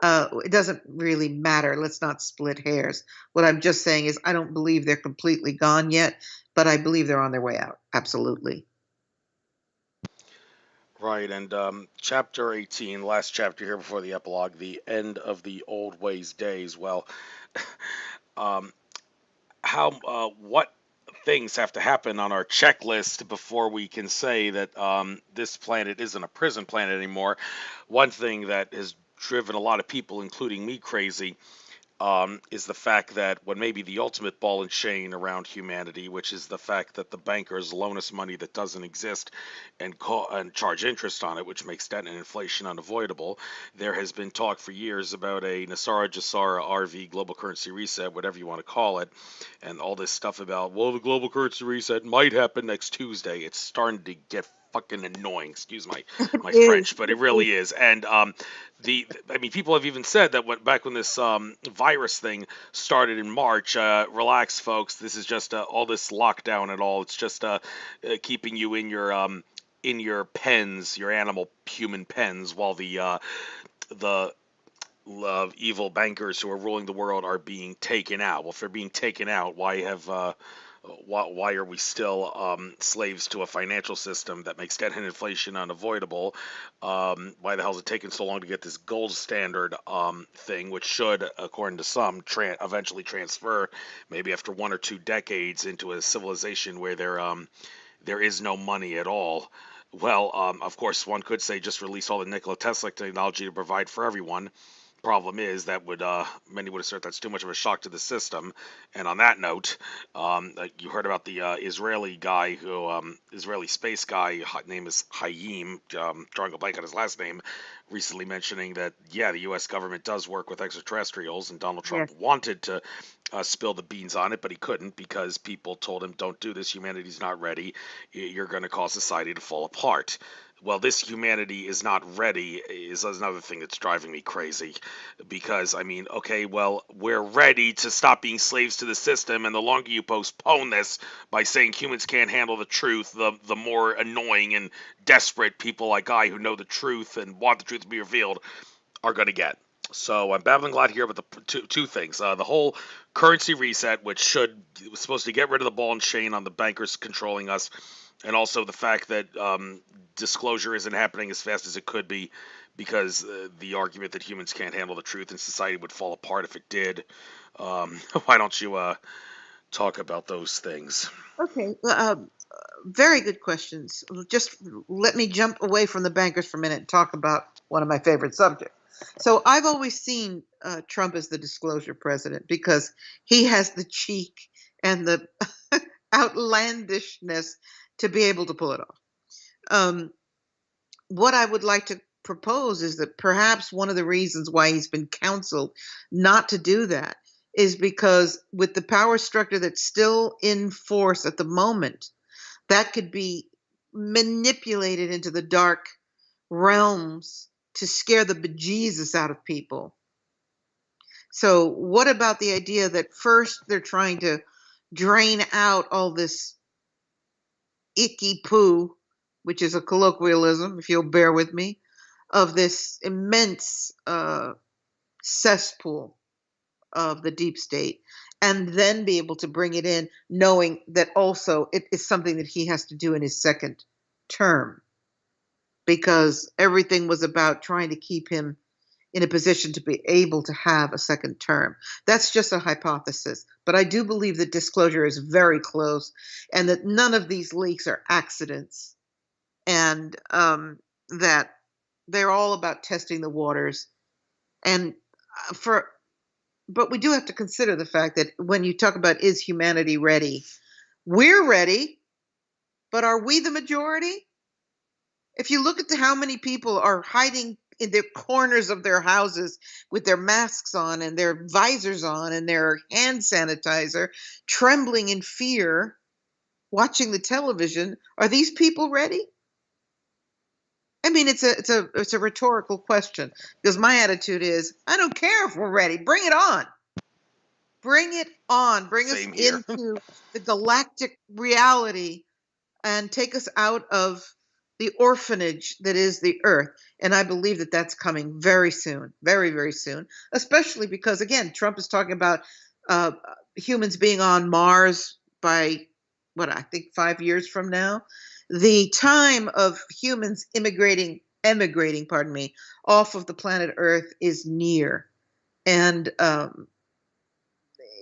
it doesn't really matter. Let's not split hairs. What I'm just saying is I don't believe they're completely gone yet, but I believe they're on their way out. Absolutely. Right, and chapter 18, last chapter here before the epilogue, the end of the old ways days. Well, um, what things have to happen on our checklist before we can say that this planet isn't a prison planet anymore? One thing that has driven a lot of people, including me, crazy is the fact that what may be the ultimate ball and chain around humanity, which is the fact that the bankers loan us money that doesn't exist and charge interest on it, which makes debt and inflation unavoidable. There has been talk for years about a Nasara Jasara RV global currency reset, whatever you want to call it, and all this stuff about, well, the global currency reset might happen next Tuesday. It's starting to get fucking annoying. Excuse my Is French, but it really is. And I mean, people have even said that back when this virus thing started in March, relax, folks. This is just all this lockdown and all. It's just keeping you in your pens, your animal human pens, while the evil bankers who are ruling the world are being taken out. Well, if they're being taken out, why are we still slaves to a financial system that makes debt and inflation unavoidable? Why the hell is it taking so long to get this gold standard thing, which should, according to some, eventually transfer, maybe after 1 or 2 decades, into a civilization where there is no money at all? Well, of course, one could say just release all the Nikola Tesla technology to provide for everyone. Problem is that would many would assert that's too much of a shock to the system. And on that note, like you heard about the Israeli guy Israeli space guy, name is Hayim, drawing a blank on his last name, recently mentioning that yeah, the U.S. government does work with extraterrestrials, and Donald yes. Trump wanted to spill the beans on it, but he couldn't because people told him, "Don't do this. Humanity's not ready. You're going to cause society to fall apart." Well, this humanity is not ready is another thing that's driving me crazy because I mean, okay, well, we're ready to stop being slaves to the system, and the longer you postpone this by saying humans can't handle the truth, the more annoying and desperate people like I who know the truth and want the truth to be revealed are going to get. So I'm babbling a lot here, but the two things: the whole currency reset, which was supposed to get rid of the ball and chain on the bankers controlling us, and also the fact that disclosure isn't happening as fast as it could be because the argument that humans can't handle the truth and society would fall apart if it did. Why don't you talk about those things? Okay. Very good questions. Just let me jump away from the bankers for a minute and talk about one of my favorite subjects. So I've always seen Trump as the disclosure president because he has the cheek and the outlandishness to be able to pull it off. Um, what I would like to propose is that perhaps one of the reasons why he's been counseled not to do that is because with the power structure that's still in force at the moment, that could be manipulated into the dark realms to scare the bejesus out of people. So, what about the idea that first they're trying to drain out all this icky poo, which is a colloquialism, if you'll bear with me, of this immense cesspool of the deep state, and then be able to bring it in, knowing that also it is something that he has to do in his second term, because everything was about trying to keep him in a position to be able to have a second term. That's just a hypothesis, but I do believe that disclosure is very close and that none of these leaks are accidents, and that they're all about testing the waters. And for but we do have to consider the fact that when you talk about is humanity ready, we're ready, but are we the majority? If you look at how many people are hiding in the corners of their houses with their masks on and their visors on and their hand sanitizer, trembling in fear, watching the television, are these people ready? I mean, it's a rhetorical question, because my attitude is, I don't care if we're ready. Bring it on. Bring it on. Bring us Same here. into the galactic reality and take us out of the orphanage that is the Earth. And I believe that that's coming very soon, very, very soon, especially because, again, Trump is talking about uh, humans being on Mars by, what, I think 5 years from now. The time of humans emigrating, pardon me, off of the planet Earth is near. And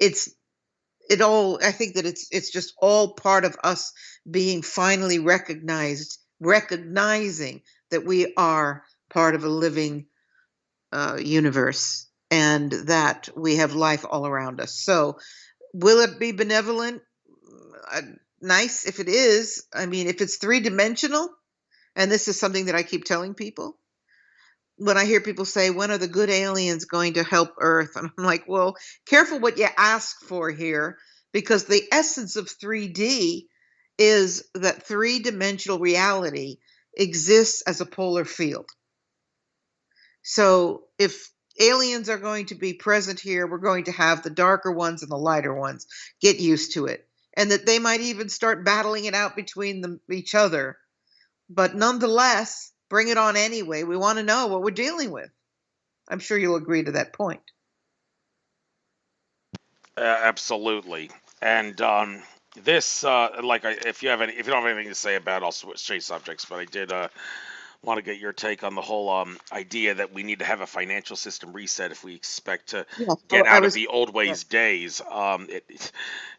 it's it all I think that it's just all part of us being finally recognizing that we are part of a living universe, and that we have life all around us. So will it be benevolent? uh, Nice if it is. I mean, if it's three-dimensional, and this is something that I keep telling people when I hear people say, when are the good aliens going to help Earth? And I'm like, well, careful what you ask for here, because the essence of 3D is that three-dimensional reality exists as a polar field. So if aliens are going to be present here, we're going to have the darker ones and the lighter ones. Get used to it. And that they might even start battling it out between each other. But nonetheless, bring it on anyway. We want to know what we're dealing with. I'm sure you'll agree to that point. Absolutely. And this, if if you don't have anything to say about it, I'll change subjects. But I did want to get your take on the whole idea that we need to have a financial system reset if we expect to Yeah, so get I out of was the old yeah. ways days.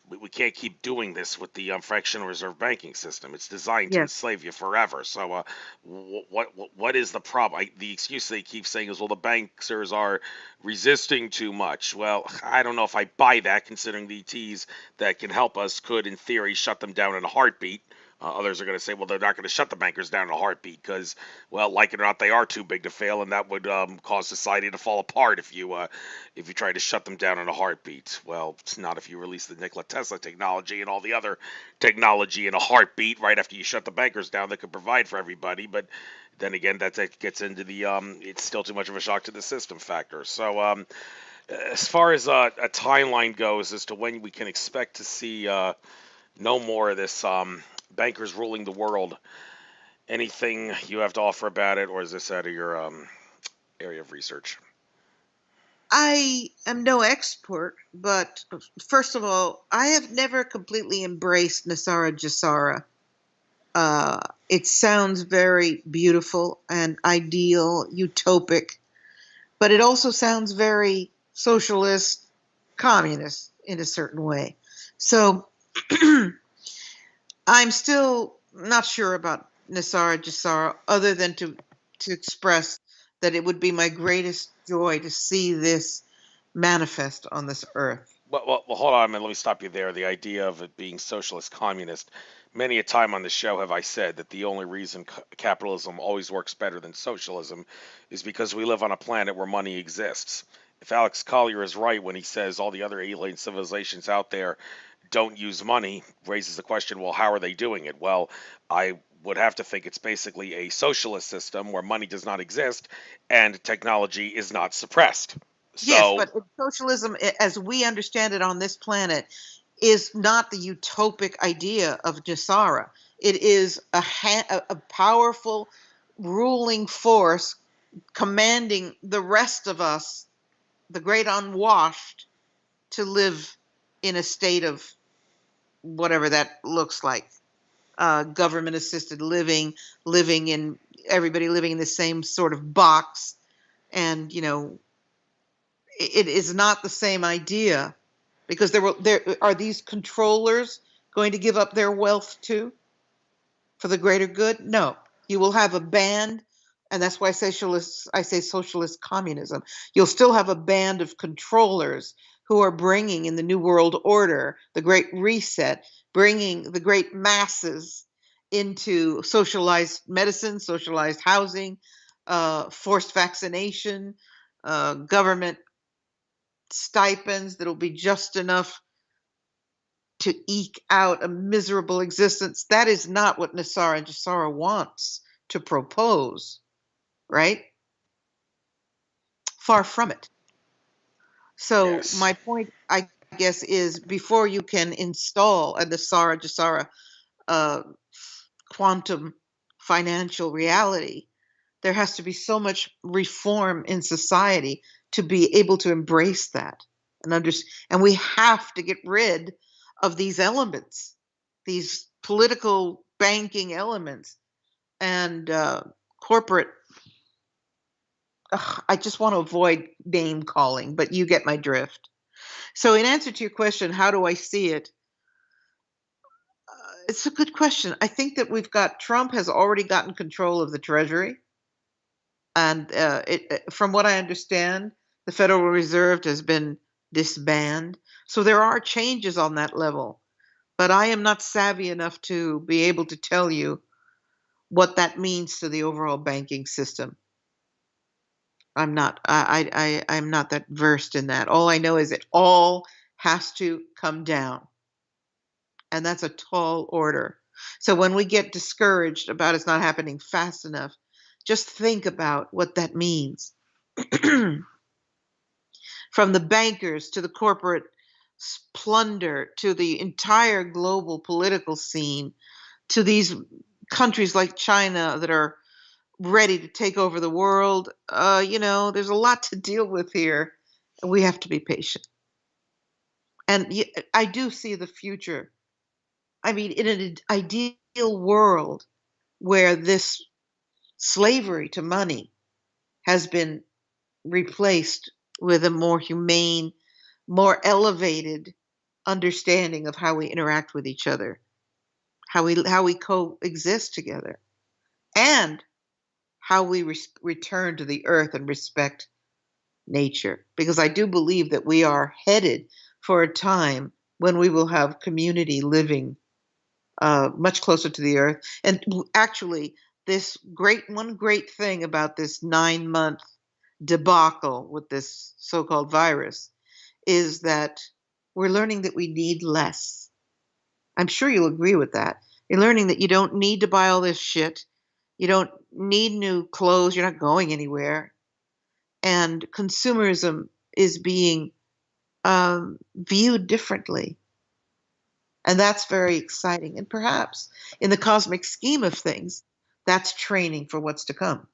We can't keep doing this with the fractional reserve banking system. It's designed to Yes. enslave you forever. So, what is the problem? The excuse they keep saying is, well, the banksters are resisting too much. Well, I don't know if I buy that, considering the ETs that can help us could, in theory, shut them down in a heartbeat. Others are going to say, well, they're not going to shut the bankers down in a heartbeat because, well, like it or not, they are too big to fail, and that would cause society to fall apart if you try to shut them down in a heartbeat. Well, it's not if you release the Nikola Tesla technology and all the other technology in a heartbeat right after you shut the bankers down that could provide for everybody. But then again, that gets into the it's still too much of a shock to the system factor. So as far as a timeline goes as to when we can expect to see no more of this bankers ruling the world, anything you have to offer about it, or is this out of your area of research? I am no expert, but first of all, I have never completely embraced Nasara Jasara. Uh, it sounds very beautiful and ideal, utopic, but it also sounds very socialist, communist in a certain way. So I'm still not sure about Nisara Jasara, other than to express that it would be my greatest joy to see this manifest on this earth. Well, hold on a minute. Let me stop you there. The idea of it being socialist communist. Many a time on the show have I said that the only reason capitalism always works better than socialism is because we live on a planet where money exists. If Alex Collier is right when he says all the other alien civilizations out there don't use money, raises the question, well, how are they doing it? Well, I would have to think it's basically a socialist system where money does not exist and technology is not suppressed. Yes, So but socialism, as we understand it on this planet, is not the utopic idea of Jasara. It is a powerful ruling force commanding the rest of us, the great unwashed, to live in a state of whatever that looks like. Government assisted living, living in everybody living in the same sort of box. And, it is not the same idea, because there are these controllers going to give up their wealth too for the greater good? No. You will have a band, and that's why I say socialist communism. You'll still have a band of controllers who are bringing in the New World Order, the Great Reset, bringing the great masses into socialized medicine, socialized housing, forced vaccination, government stipends that'll be just enough to eke out a miserable existence. That is not what Nasara and Jasara wants. to propose, right? Far from it. So Yes. my point, I guess, is before you can install the Sara Jasara uh, quantum financial reality, there has to be so much reform in society to be able to embrace that and we have to get rid of these elements, these political banking elements and corporate. Ugh, I just want to avoid name calling, but you get my drift. So, in answer to your question, how do I see it? It's a good question. I think that Trump has already gotten control of the Treasury. And from what I understand, the Federal Reserve has been disbanded. So there are changes on that level. But I am not savvy enough to be able to tell you what that means to the overall banking system. I'm not that versed in that. All I know is it all has to come down. And that's a tall order. So when we get discouraged about it's not happening fast enough, just think about what that means. From the bankers to the corporate plunder to the entire global political scene to these countries like China that are ready to take over the world. There's a lot to deal with here. We have to be patient. And I do see the future. I mean, in an ideal world where this slavery to money has been replaced with a more humane, more elevated understanding of how we interact with each other, how we coexist together, and how we return to the earth and respect nature. Because I do believe that we are headed for a time when we will have community living much closer to the earth. And actually, one great thing about this 9-month debacle with this so-called virus is that we're learning that we need less. I'm sure you'll agree with that. You're learning that you don't need to buy all this shit. You don't need new clothes. You're not going anywhere. And consumerism is being viewed differently. And that's very exciting. And perhaps in the cosmic scheme of things, that's training for what's to come.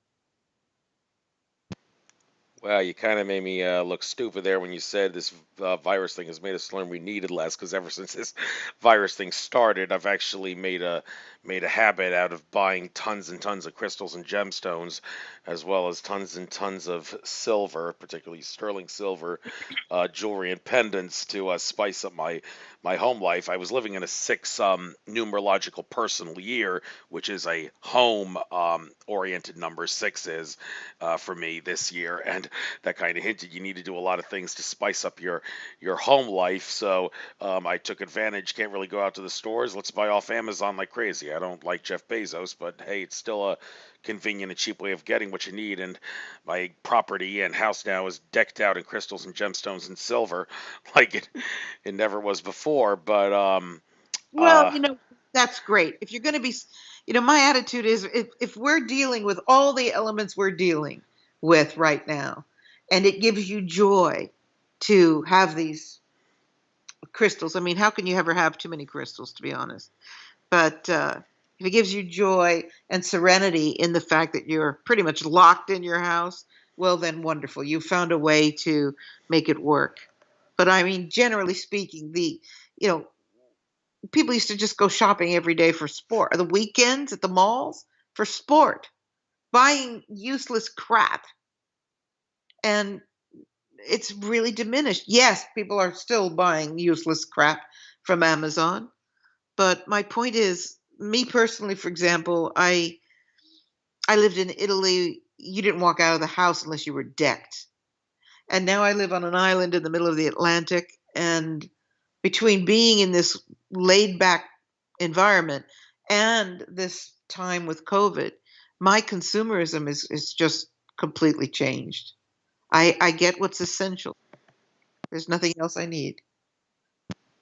Well, you kind of made me look stupid there when you said this virus thing has made us learn we needed less. Because ever since this virus thing started, I've actually made a habit out of buying tons and tons of crystals and gemstones, as well as tons and tons of silver, particularly sterling silver, jewelry and pendants to spice up my home life. I was living in a six numerological personal year, which is a home oriented number. Six is for me this year, and that kind of hinted you need to do a lot of things to spice up your home life. So I took advantage. Can't really go out to the stores. Let's buy off Amazon like crazy. I don't like Jeff Bezos, but hey, it's still a convenient and cheap way of getting what you need. And my property and house now is decked out in crystals and gemstones and silver, like it never was before. But Well, that's great. If you're going to be, my attitude is if we're dealing with all the elements we're dealing with right now, and it gives you joy to have these crystals. I mean, how can you ever have too many crystals, to be honest? But if it gives you joy and serenity in the fact that you're pretty much locked in your house, well, then wonderful. You found a way to make it work. But I mean, generally speaking, you know, people used to just go shopping every day for sport, or the weekends at the malls for sport, buying useless crap. And it's really diminished. Yes, people are still buying useless crap from Amazon. But my point is, me personally, for example, I lived in Italy. You didn't walk out of the house unless you were decked. And now I live on an island in the middle of the Atlantic. And between being in this laid back environment and this time with COVID, my consumerism is just completely changed. I get what's essential. There's nothing else I need.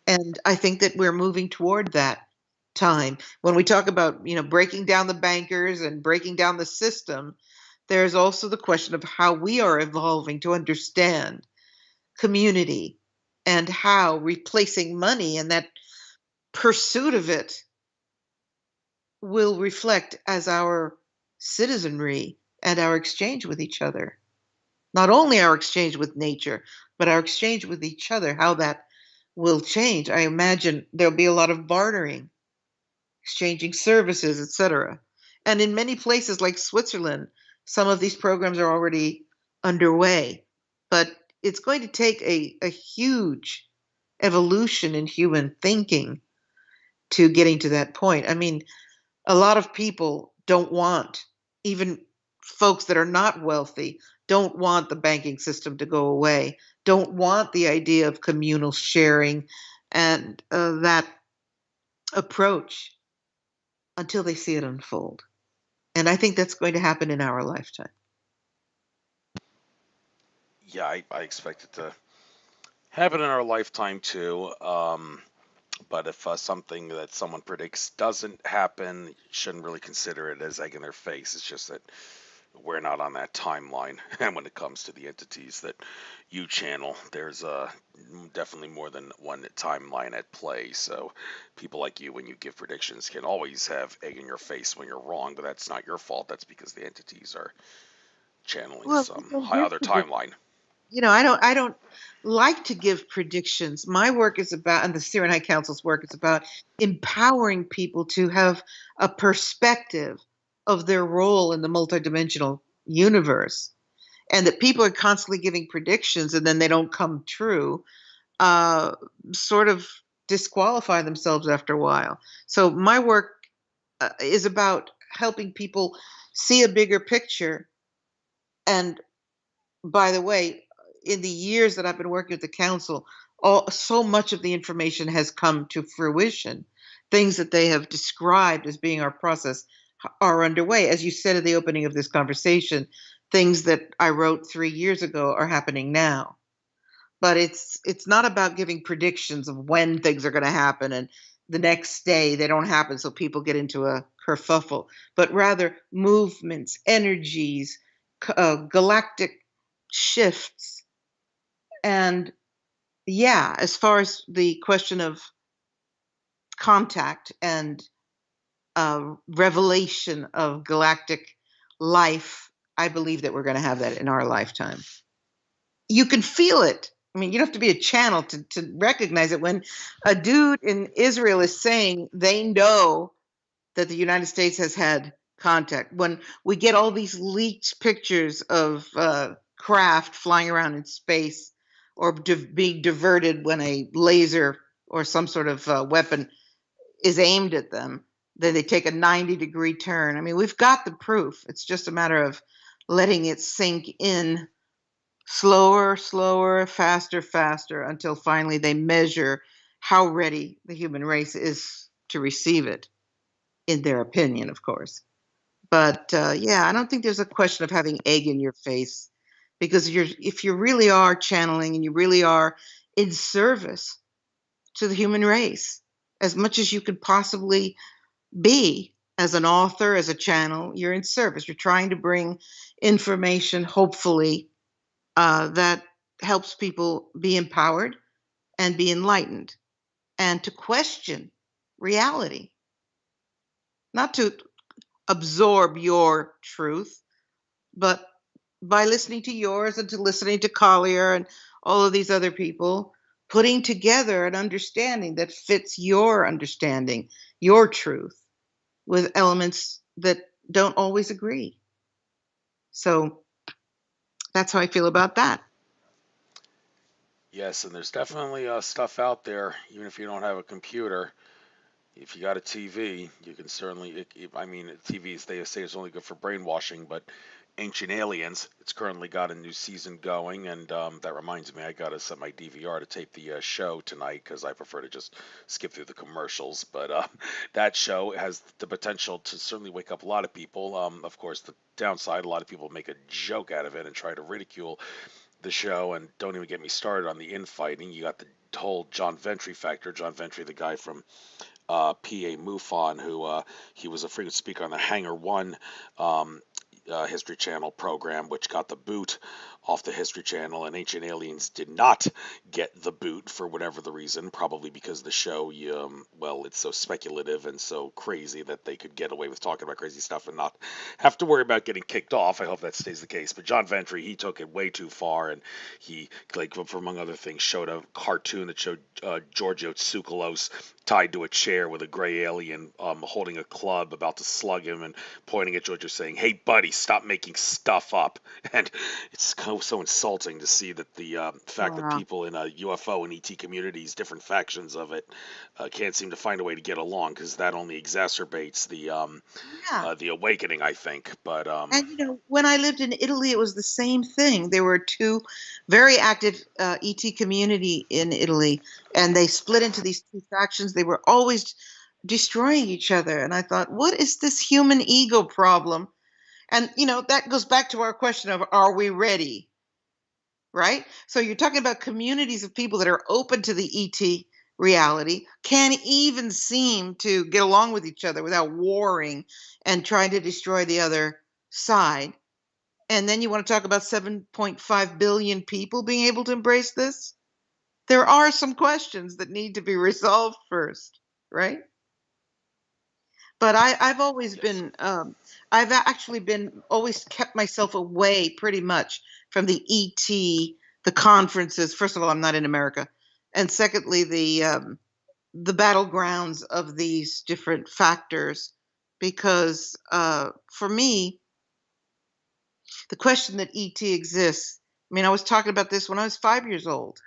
And I think that we're moving toward that. time. When we talk about, breaking down the bankers and breaking down the system, there's also the question of how we are evolving to understand community and how replacing money and that pursuit of it will reflect as our citizenry and our exchange with each other. Not only our exchange with nature, but our exchange with each other, how that will change. I imagine there'll be a lot of bartering, exchanging services, etc. And in many places like Switzerland, some of these programs are already underway. But it's going to take a huge evolution in human thinking to getting to that point. I mean, a lot of people don't want, even folks that are not wealthy, don't want the banking system to go away, don't want the idea of communal sharing and that approach until they see it unfold. And I think that's going to happen in our lifetime. Yeah, I expect it to happen in our lifetime too. But if something that someone predicts doesn't happen, you shouldn't really consider it as egg in their face. It's just that we're not on that timeline. And when it comes to the entities that you channel, there's definitely more than one timeline at play. So people like you, when you give predictions, can always have egg in your face when you're wrong, but that's not your fault. That's because the entities are channeling Well, some don't high give other predict- timeline. I don't like to give predictions. My work is about, and the Syrian High Council's work is about empowering people to have a perspective of their role in the multidimensional universe, and that people are constantly giving predictions and then they don't come true, uh, sort of disqualify themselves after a while. So my work is about helping people see a bigger picture. And by the way, in the years that I've been working with the council, so much of the information has come to fruition. Things that they have described as being our process are underway. As you said at the opening of this conversation, things that I wrote 3 years ago are happening now. But it's not about giving predictions of when things are going to happen and the next day they don't happen, so people get into a kerfuffle, but rather movements, energies, galactic shifts. And yeah, as far as the question of contact and revelation of galactic life, I believe that we're going to have that in our lifetime. You can feel it. I mean, you don't have to be a channel to recognize it. When a dude in Israel is saying they know that the United States has had contact, when we get all these leaked pictures of craft flying around in space or being diverted when a laser or some sort of weapon is aimed at them, then they take a 90-degree turn. I mean, we've got the proof. It's just a matter of letting it sink in slower, slower, faster, faster, until finally they measure how ready the human race is to receive it, in their opinion, of course. But yeah, I don't think there's a question of having egg in your face, because if you really are channeling and you really are in service to the human race as much as you could possibly be, as an author, as a channel, you're in service. You're trying to bring information, hopefully, that helps people be empowered and be enlightened and to question reality, not to absorb your truth, but by listening to yours and to listening to Collier and all of these other people, putting together an understanding that fits your understanding, your truth, with elements that don't always agree. So that's how I feel about that. Yes, and there's definitely stuff out there, even if you don't have a computer. If you got a TV, you can certainly. I mean, TVs they say it's only good for brainwashing, but Ancient Aliens, it's currently got a new season going, and that reminds me, I gotta set my DVR to tape the show tonight because I prefer to just skip through the commercials. But that show has the potential to certainly wake up a lot of people. Of course, the downside, a lot of people make a joke out of it and try to ridicule the show, and don't even get me started on the infighting. You got the whole John Ventry factor. John Ventry, the guy from P.A. Mufon, who he was a frequent speaker on the Hangar One um, History Channel program, which got the boot off the History Channel, and Ancient Aliens did not get the boot for whatever the reason, probably because the show, well, it's so speculative and so crazy that they could get away with talking about crazy stuff and not have to worry about getting kicked off. I hope that stays the case. But John Ventry, he took it way too far, and he, like, for among other things, showed a cartoon that showed Giorgio Tsoukalos tied to a chair with a gray alien holding a club about to slug him and pointing at Giorgio saying, "Hey, buddy, stop making stuff up." And it's so insulting to see that the fact that Wow. people in UFO and ET communities, different factions of it, can't seem to find a way to get along, because that only exacerbates Yeah. the awakening, I think. But And when I lived in Italy, it was the same thing. There were two very active ET community in Italy, and they split into these two factions. They were always destroying each other, and I thought, what is this human ego problem? And that goes back to our question of, are we ready? Right? So you're talking about communities of people that are open to the ET reality, can't even seem to get along with each other without warring and trying to destroy the other side. And then you want to talk about 7.5 billion people being able to embrace this? There are some questions that need to be resolved first, right? But I've always yes. been, actually been always kept myself away pretty much from the ET, the conferences. First of all, I'm not in America, and secondly, the battlegrounds of these different factors, because for me, the question that ET exists. I mean, I was talking about this when I was 5 years old,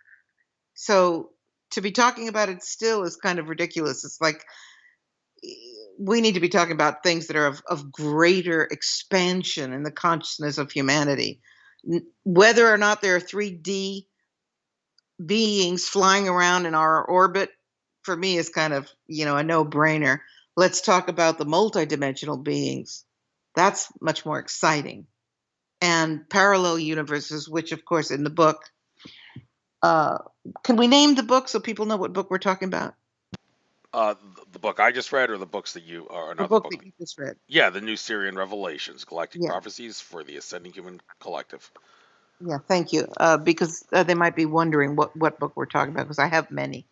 so to be talking about it still is kind of ridiculous. It's like we need to be talking about things that are of greater expansion in the consciousness of humanity. Whether or not there are 3D beings flying around in our orbit, for me, is kind of, a no brainer. Let's talk about the multidimensional beings. That's much more exciting. And parallel universes, which, of course, in the book, uh, can we name the book so people know what book we're talking about? Uh, the book I just read, or the books that you, or The another book book? that you just read. Yeah, the New Syrian Revelations, Galactic Yeah. Prophecies for the Ascending Human Collective. Yeah, thank you. Because they might be wondering what book we're talking about, because I have many.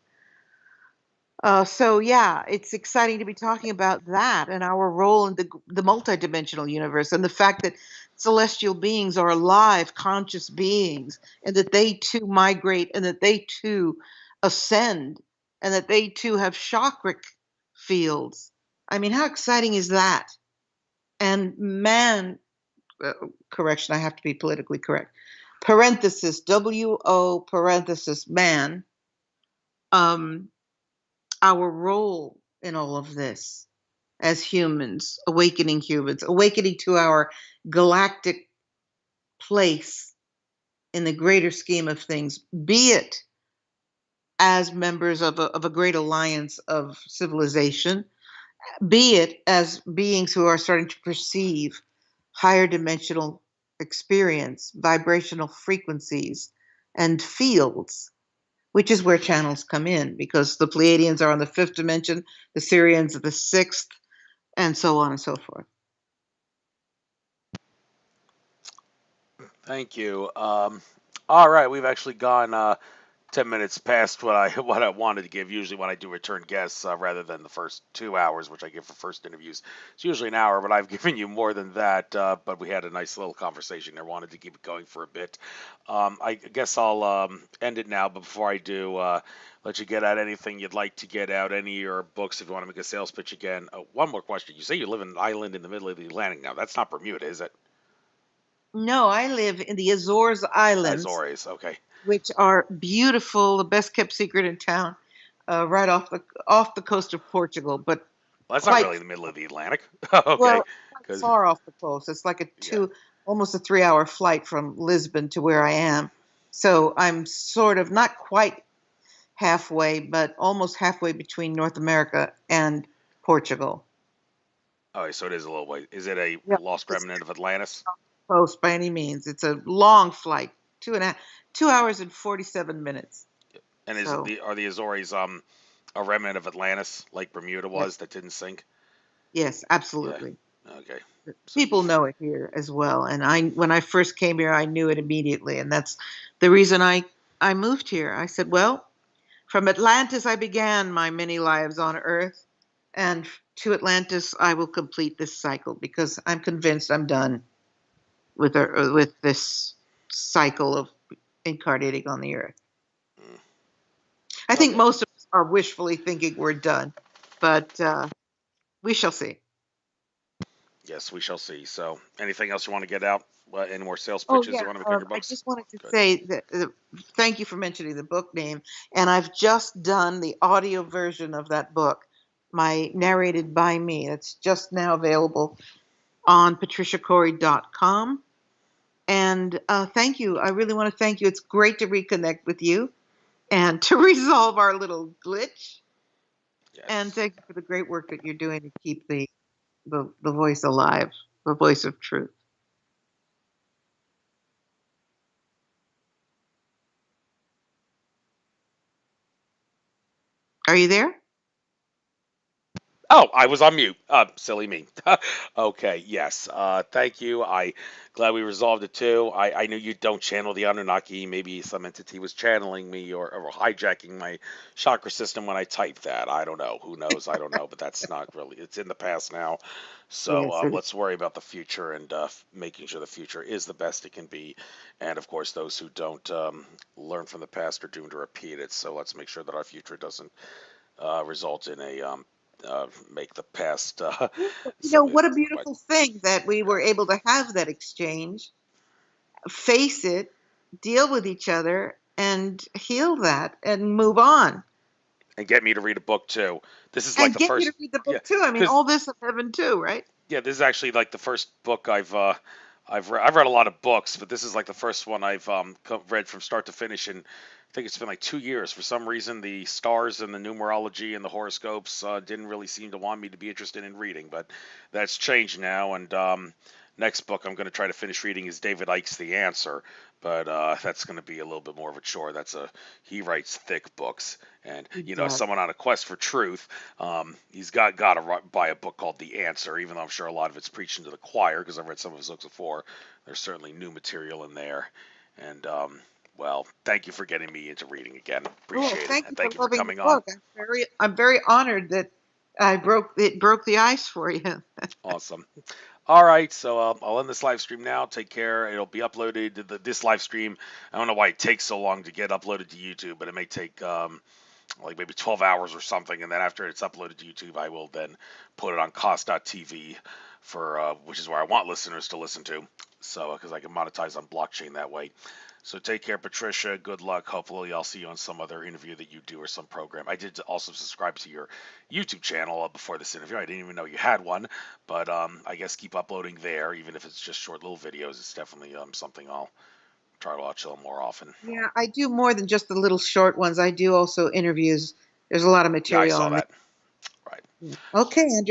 So yeah, it's exciting to be talking about that and our role in the multidimensional universe, and the fact that celestial beings are alive, conscious beings, and that they too migrate, and that they too ascend, and that they too have chakric fields. I mean, how exciting is that? And man, uh, correction, I have to be politically correct. Parenthesis, WO parenthesis, man, um, our role in all of this as humans, awakening to our galactic place in the greater scheme of things, be it as members of a great alliance of civilization, be it as beings who are starting to perceive higher dimensional experience, vibrational frequencies, and fields, which is where channels come in, because the Pleiadians are on the fifth dimension, the Syrians are the sixth, and so on and so forth. Thank you. All right, we've actually gone 10 minutes past what I what I wanted to give. Usually, when I do return guests, rather than the first 2 hours, which I give for first interviews, it's usually an hour. But I've given you more than that. But we had a nice little conversation there. Wanted to keep it going for a bit. I guess I'll end it now. But before I do, let you get out anything you'd like to get out. Any of your books, if you want to make a sales pitch again. One more question. You say you live in an island in the middle of the Atlantic now. That's not Bermuda, is it? No, I live in the Azores Islands, Azores. Okay. which are beautiful, the best kept secret in town, right off the coast of Portugal, but Well, that's not quite really in the middle of the Atlantic. Okay. well, quite Because far off the coast. It's like yeah. almost a 3 hour flight from Lisbon to where I am. So I'm sort of not quite halfway, but almost halfway between North America and Portugal. Oh, so it is a little way. Is it a Yeah, lost it's remnant of Atlantis? not close by any means. It's a long flight, 2.5, 2 hours and 47 minutes. And is it So the are the Azores A remnant of Atlantis, like Bermuda Yes, was, that didn't sink. yes, Yeah. absolutely. Okay. So People know it here as well, and when I first came here, I knew it immediately, and that's the reason I moved here. I said, well, from Atlantis I began my many lives on Earth, and to Atlantis I will complete this cycle because I'm convinced I'm done with this cycle of incarnating on the Earth. mm, I think okay. most of us are wishfully thinking we're done, but we shall see. Yes, we shall see. So, anything else you want to get out? Any more sales Oh pitches yeah, you want to make on your I books? just wanted to Good. say that thank you for mentioning the book name, and I've just done the audio version of that book, my narrated by me. It's just now available on patriciacori.com. And thank you. I really want to thank you. It's great to reconnect with you and to resolve our little glitch. And Yes. thank you for the great work that you're doing to keep the voice alive, the voice of truth. Are you there? Oh, I was on mute. Silly me. Okay, yes. Thank you. Glad we resolved it too. I knew you don't channel the Anunnaki. Maybe some entity was channeling me or hijacking my chakra system when I typed that. I don't know. Who knows? I don't know. But that's not really. It's in the past now. So Yes, it is. let's worry about the future and making sure the future is the best it can be. And of course, those who don't learn from the past are doomed to repeat it. So let's make sure that our future doesn't result in a make the past You know, something what a that's right. beautiful thing that we Yeah. were able to have that exchange, face it, deal with each other, and heal that and move on. And get me to read a book too. This is like And the get you to first, read the yeah, book too. I mean, because all this in heaven too, right? yeah, this is actually like the first book I've read a lot of books, but this is like the first one I've read from start to finish, and I think it's been like 2 years. For some reason, the stars and the numerology and the horoscopes didn't really seem to want me to be interested in reading, but that's changed now. And next book I'm going to try to finish reading is David Icke's The Answer, but that's going to be a little bit more of a chore. He writes thick books, and He as does. someone on a quest for truth, he's got to buy a book called The Answer, even though I'm sure a lot of it's preaching to the choir because I've read some of his books before. There's certainly new material in there, and well, thank you for getting me into reading again. Oh, Appreciate it, thank and you for thank you for loving the coming on. book. I'm very honored that broke the ice for you. Awesome. All right, so I'll end this live stream now. Take care. It'll be uploaded to this live stream. I don't know why it takes so long to get uploaded to YouTube, but it may take like maybe 12 hours or something, and then after it's uploaded to YouTube, I will then put it on cost.tv for which is where I want listeners to listen to. So because I can monetize on blockchain that way. So take care, Patricia. Good luck. Hopefully, I'll see you on some other interview that you do or some program. I did also subscribe to your YouTube channel before this interview. I didn't even know you had one, but I guess keep uploading there, even if it's just short little videos. It's definitely something I'll try to watch a little more often. Yeah, I do more than just the little short ones. I do also interviews. There's a lot of Yeah, I material saw on that. Right. there. Okay, Andrew.